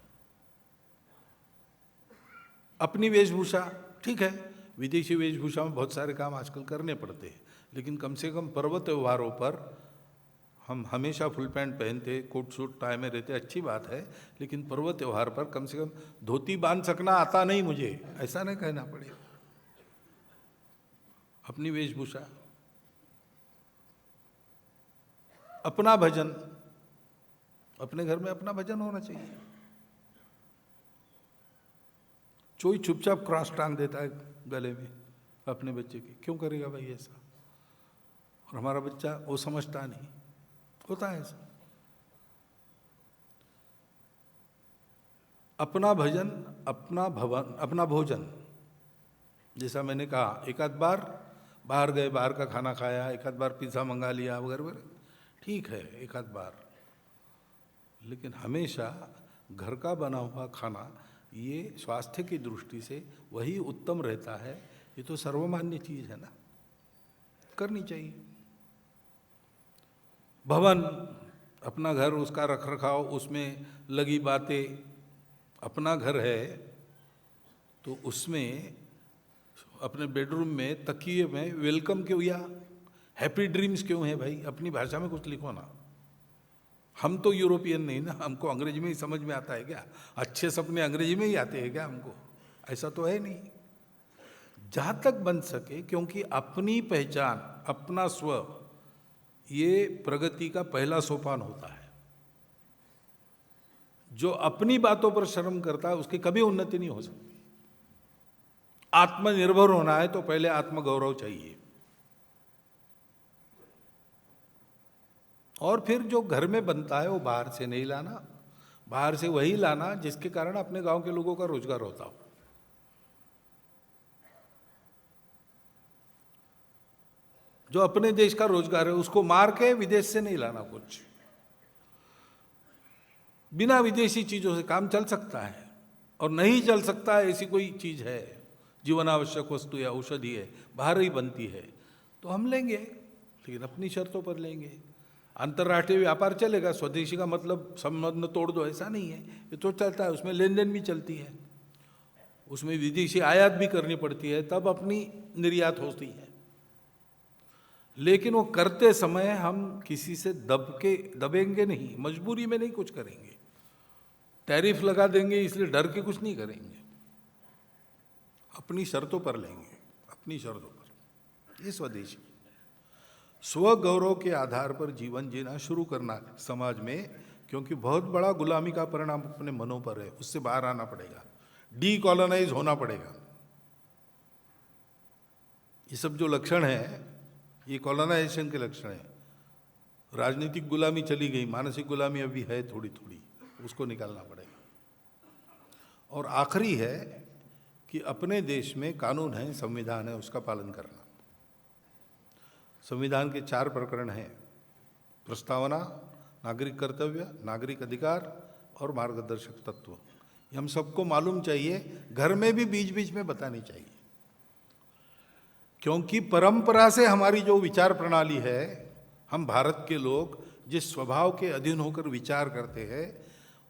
अपनी वेशभूषा ठीक है, विदेशी वेशभूषा में बहुत सारे काम आजकल करने पड़ते हैं, लेकिन कम से कम पर्व त्योहारों पर हम हमेशा फुल पैंट पहनते, कोट सूट टाई में रहते, अच्छी बात है। लेकिन पर्व त्योहार पर कम से कम धोती बांध सकना आता नहीं मुझे, ऐसा नहीं कहना पड़े। अपनी वेशभूषा, अपना भजन, अपने घर में अपना भजन होना चाहिए। कोई चुपचाप क्रॉस टांग देता है गले में अपने बच्चे की, क्यों करेगा भाई ऐसा? और हमारा बच्चा वो समझता नहीं, होता है ऐसा। अपना भजन, अपना भवन, अपना भोजन। जैसा मैंने कहा, एक आध बार बाहर गए, बाहर का खाना खाया, एक आध बार पिज़्ज़ा मंगा लिया वगैरह वगैरह, ठीक है एक आध बार। लेकिन हमेशा घर का बना हुआ खाना, ये स्वास्थ्य की दृष्टि से वही उत्तम रहता है। ये तो सर्वमान्य चीज़ है ना, करनी चाहिए। भवन, अपना घर, उसका रख रखाव, उसमें लगी बातें। अपना घर है तो उसमें अपने बेडरूम में तकिए में वेलकम क्यों या हैप्पी ड्रीम्स क्यों है भाई? अपनी भाषा में कुछ लिखो ना। हम तो यूरोपियन नहीं ना, हमको अंग्रेजी में ही समझ में आता है क्या? अच्छे सपने अंग्रेजी में ही आते हैं क्या हमको? ऐसा तो है नहीं। जहाँ तक बन सके, क्योंकि अपनी पहचान, अपना स्व, ये प्रगति का पहला सोपान होता है। जो अपनी बातों पर शर्म करता है उसकी कभी उन्नति नहीं हो सकती। आत्मनिर्भर होना है तो पहले आत्मगौरव चाहिए, और फिर जो घर में बनता है वो बाहर से नहीं लाना, बाहर से वही लाना जिसके कारण अपने गांव के लोगों का रोजगार होता हो। जो अपने देश का रोजगार है उसको मार के विदेश से नहीं लाना कुछ। बिना विदेशी चीजों से काम चल सकता है, और नहीं चल सकता है ऐसी कोई चीज है, जीवन आवश्यक वस्तु या औषधि है, बाहर ही बनती है, तो हम लेंगे, लेकिन अपनी शर्तों पर लेंगे। अंतर्राष्ट्रीय व्यापार चलेगा, स्वदेशी का मतलब संबंध तोड़ दो ऐसा नहीं है, ये तो चलता है, उसमें लेन देन भी चलती है, उसमें विदेशी आयात भी करनी पड़ती है, तब अपनी निर्यात होती है। लेकिन वो करते समय हम किसी से दबेंगे नहीं, मजबूरी में नहीं कुछ करेंगे, टैरिफ लगा देंगे इसलिए डर के कुछ नहीं करेंगे, अपनी शर्तों पर लेंगे, अपनी शर्तों पर। ये स्वदेशी स्वगौरव के आधार पर जीवन जीना शुरू करना है समाज में, क्योंकि बहुत बड़ा गुलामी का परिणाम अपने मनों पर है, उससे बाहर आना पड़ेगा, डीकॉलोनाइज होना पड़ेगा। ये सब जो लक्षण है ये कॉलोनाइजेशन के लक्षण है। राजनीतिक गुलामी चली गई, मानसिक गुलामी अभी है थोड़ी थोड़ी, उसको निकालना पड़ेगा। और आखिरी है कि अपने देश में कानून है, संविधान है, उसका पालन करना। संविधान के 4 प्रकरण हैं: प्रस्तावना, नागरिक कर्तव्य, नागरिक अधिकार और मार्गदर्शक तत्व। ये हम सबको मालूम चाहिए, घर में भी बीच बीच में बतानी चाहिए, क्योंकि परंपरा से हमारी जो विचार प्रणाली है, हम भारत के लोग जिस स्वभाव के अधीन होकर विचार करते हैं,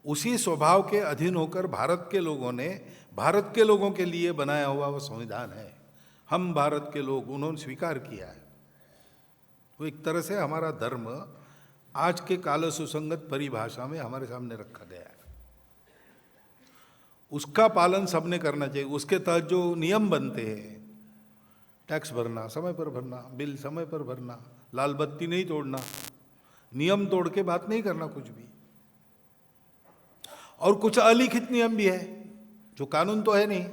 उसी स्वभाव के अधीन होकर भारत के लोगों ने भारत के लोगों के लिए बनाया हुआ वो संविधान है। हम भारत के लोग, उन्होंने स्वीकार किया है। वो एक तरह से हमारा धर्म आज के काल सुसंगत परिभाषा में हमारे सामने रखा गया है, उसका पालन सबने करना चाहिए। उसके तहत जो नियम बनते हैं, टैक्स भरना, समय पर भरना, बिल समय पर भरना, लाल बत्ती नहीं तोड़ना, नियम तोड़ के बात नहीं करना कुछ भी। और कुछ अलिखित नियम भी है, जो कानून तो है नहीं।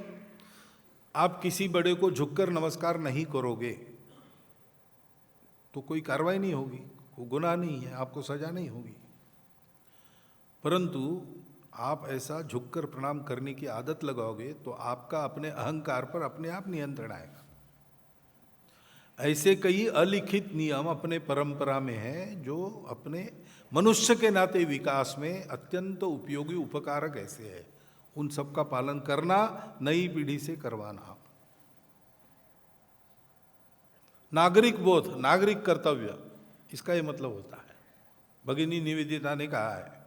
आप किसी बड़े को झुककर नमस्कार नहीं करोगे तो कोई कार्रवाई नहीं होगी, कोई गुनाह नहीं है, आपको सजा नहीं होगी। परंतु आप ऐसा झुककर प्रणाम करने की आदत लगाओगे तो आपका अपने अहंकार पर अपने आप नियंत्रण आएगा। ऐसे कई अलिखित नियम अपने परंपरा में हैं, जो अपने मनुष्य के नाते विकास में अत्यंत उपयोगी, उपकारक ऐसे है। उन सब का पालन करना, नई पीढ़ी से करवाना। नागरिक बोध, नागरिक कर्तव्य, इसका ये मतलब होता है। भगिनी निवेदिता ने कहा है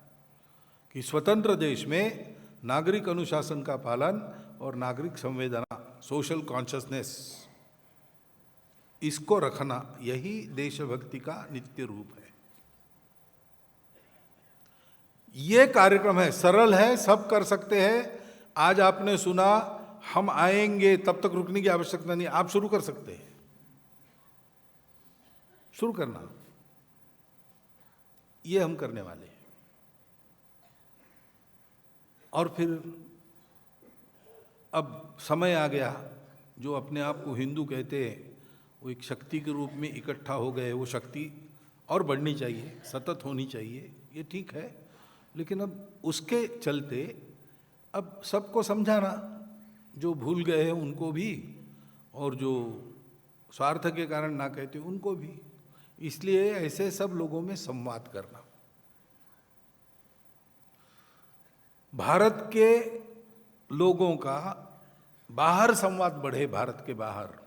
कि स्वतंत्र देश में नागरिक अनुशासन का पालन और नागरिक संवेदना, सोशल कॉन्शियसनेस, इसको रखना, यही देशभक्ति का नित्य रूप है। ये कार्यक्रम है, सरल है, सब कर सकते हैं। आज आपने सुना, हम आएंगे, तब तक रुकने की आवश्यकता नहीं, आप शुरू कर सकते हैं। शुरू करना, ये हम करने वाले हैं। और फिर अब समय आ गया, जो अपने आप को हिंदू कहते हैं, वो एक शक्ति के रूप में इकट्ठा हो गए। वो शक्ति और बढ़नी चाहिए, सतत होनी चाहिए, ये ठीक है। लेकिन अब उसके चलते अब सबको समझाना, जो भूल गए हैं उनको भी, और जो स्वार्थ के कारण ना कहते उनको भी। इसलिए ऐसे सब लोगों में संवाद करना। भारत के लोगों का बाहर संवाद बढ़े, भारत के बाहर,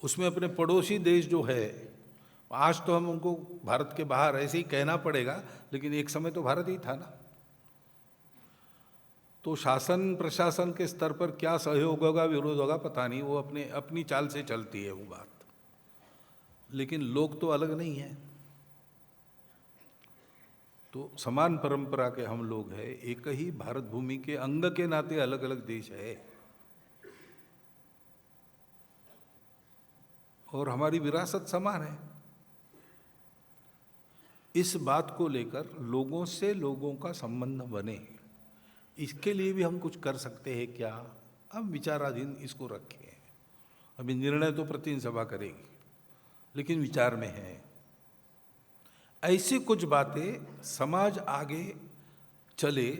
उसमें अपने पड़ोसी देश जो है, आज तो हम उनको भारत के बाहर ऐसे ही कहना पड़ेगा, लेकिन एक समय तो भारत ही था ना। तो शासन प्रशासन के स्तर पर क्या सहयोग होगा, विरोध होगा, पता नहीं, वो अपनी चाल से चलती है वो बात। लेकिन लोग तो अलग नहीं है। तो समान परंपरा के हम लोग हैं, एक ही भारत भूमि के अंग के नाते अलग अलग देश है, और हमारी विरासत समान है। इस बात को लेकर लोगों से लोगों का संबंध बने, इसके लिए भी हम कुछ कर सकते हैं क्या, हम विचाराधीन इसको रखें। अभी निर्णय तो प्रतिनिधि सभा करेगी, लेकिन विचार में है। ऐसी कुछ बातें समाज आगे चले,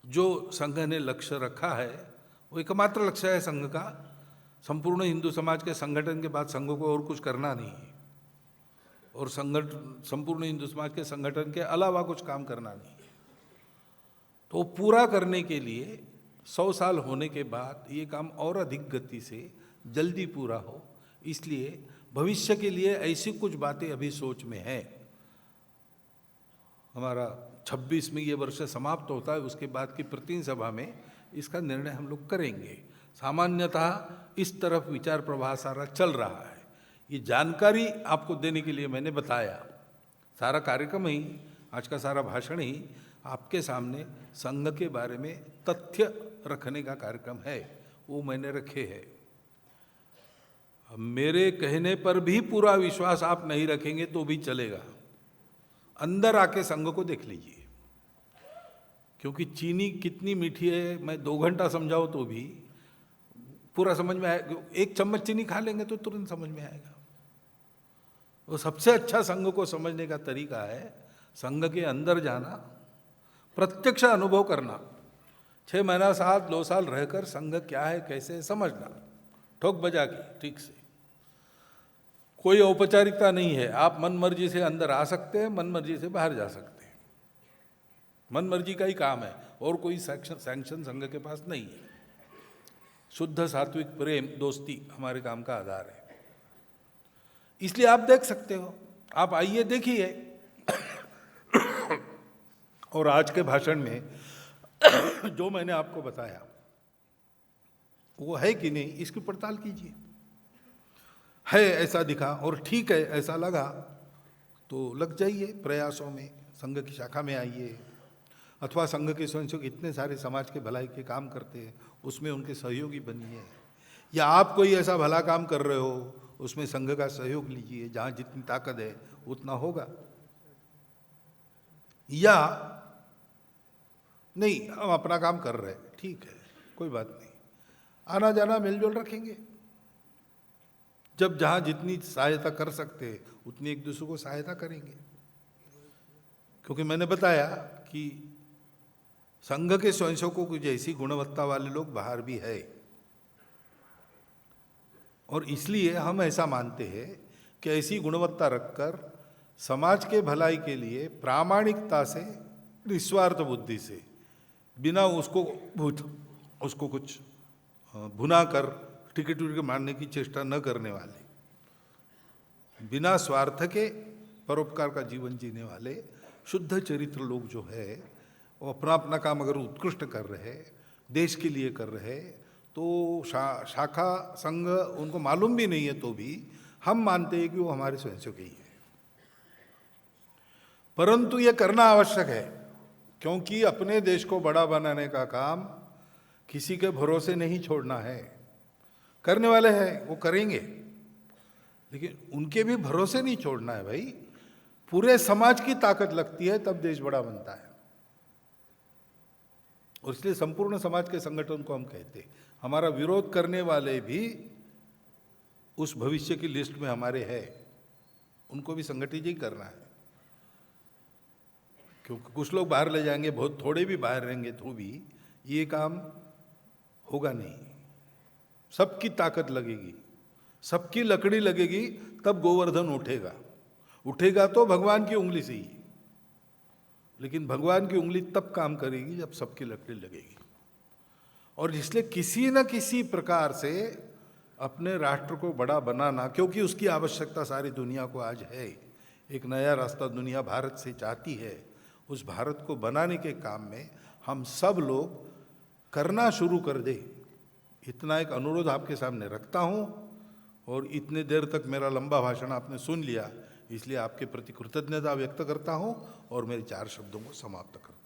जो संघ ने लक्ष्य रखा है, वो एकमात्र लक्ष्य है संघ का। संपूर्ण हिंदू समाज के संगठन के बाद संघ को और कुछ करना नहीं है, और संपूर्ण हिंदू समाज के संगठन के अलावा कुछ काम करना नहीं है। तो पूरा करने के लिए 100 साल होने के बाद ये काम और अधिक गति से जल्दी पूरा हो, इसलिए भविष्य के लिए ऐसी कुछ बातें अभी सोच में है। हमारा 26 में ये वर्ष समाप्त होता है, उसके बाद की प्रतिनिधि सभा में इसका निर्णय हम लोग करेंगे। सामान्यतः इस तरफ विचार प्रवाह सारा चल रहा है। ये जानकारी आपको देने के लिए मैंने बताया। सारा कार्यक्रम ही, आज का सारा भाषण ही आपके सामने संघ के बारे में तथ्य रखने का कार्यक्रम है, वो मैंने रखे हैं। मेरे कहने पर भी पूरा विश्वास आप नहीं रखेंगे तो भी चलेगा। अंदर आके संघ को देख लीजिए, क्योंकि चीनी कितनी मीठी है, मैं 2 घंटा समझाऊं तो भी पूरा समझ में आएगा। 1 चम्मच चीनी खा लेंगे तो तुरंत समझ में आएगा। वो सबसे अच्छा संघ को समझने का तरीका है संघ के अंदर जाना, प्रत्यक्ष अनुभव करना, 6 महीना, 7, 2 साल रहकर संघ क्या है कैसे है समझना, ठोक बजा के ठीक से। कोई औपचारिकता नहीं है। आप मन मर्जी से अंदर आ सकते हैं, मन मर्जी से बाहर जा सकते हैं। मन मर्जी का ही काम है, और कोई सैंक्शन संघ के पास नहीं है। शुद्ध सात्विक प्रेम दोस्ती हमारे काम का आधार है। इसलिए आप देख सकते हो, आप आइए देखिए। और आज के भाषण में जो मैंने आपको बताया वो है कि नहीं, इसकी पड़ताल कीजिए। है ऐसा दिखा और ठीक है ऐसा लगा तो लग जाइए प्रयासों में, संघ की शाखा में आइए, अथवा संघ के स्वयंसेवक इतने सारे समाज के भलाई के काम करते हैं, उसमें उनके सहयोगी बनिए। या आप कोई ऐसा भला काम कर रहे हो, उसमें संघ का सहयोग लीजिए, जहाँ जितनी ताकत है उतना होगा। या नहीं, हम अपना काम कर रहे हैं, ठीक है, कोई बात नहीं, आना जाना मिलजुल रखेंगे। जब जहाँ जितनी सहायता कर सकते हैं उतनी एक दूसरे को सहायता करेंगे। क्योंकि मैंने बताया कि संघ के स्वयंसेवकों की जैसी गुणवत्ता वाले लोग बाहर भी है, और इसलिए हम ऐसा मानते हैं कि ऐसी गुणवत्ता रखकर समाज के भलाई के लिए प्रामाणिकता से, निस्वार्थ बुद्धि से, बिना उसको कुछ भुना कर टिकट विकट मारने की चेष्टा न करने वाले, बिना स्वार्थ के परोपकार का जीवन जीने वाले शुद्ध चरित्र लोग जो है, वो अपना अपना काम अगर उत्कृष्ट कर रहे, देश के लिए कर रहे, तो शाखा संघ उनको मालूम भी नहीं है तो भी हम मानते हैं कि वो हमारे स्वयंसेवक ही है। परंतु ये करना आवश्यक है, क्योंकि अपने देश को बड़ा बनाने का काम किसी के भरोसे नहीं छोड़ना है। करने वाले हैं वो करेंगे, लेकिन उनके भी भरोसे नहीं छोड़ना है भाई। पूरे समाज की ताकत लगती है तब देश बड़ा बनता है। और इसलिए संपूर्ण समाज के संगठन को हम कहते हैं। हमारा विरोध करने वाले भी उस भविष्य की लिस्ट में हमारे हैं, उनको भी संगठित ही करना है। क्योंकि कुछ लोग बाहर ले जाएंगे, बहुत थोड़े भी बाहर रहेंगे तो भी ये काम होगा नहीं। सबकी ताकत लगेगी, सबकी लकड़ी लगेगी, तब गोवर्धन उठेगा। उठेगा तो भगवान की उंगली से ही, लेकिन भगवान की उंगली तब काम करेगी जब सबकी लकड़ी लगेगी। और इसलिए किसी न किसी प्रकार से अपने राष्ट्र को बड़ा बनाना, क्योंकि उसकी आवश्यकता सारी दुनिया को आज है। एक नया रास्ता दुनिया भारत से चाहती है। उस भारत को बनाने के काम में हम सब लोग करना शुरू कर दे, इतना एक अनुरोध आपके सामने रखता हूँ। और इतने देर तक मेरा लंबा भाषण आपने सुन लिया, इसलिए आपके प्रति कृतज्ञता व्यक्त करता हूँ और मेरे 4 शब्दों को समाप्त करता हूँ।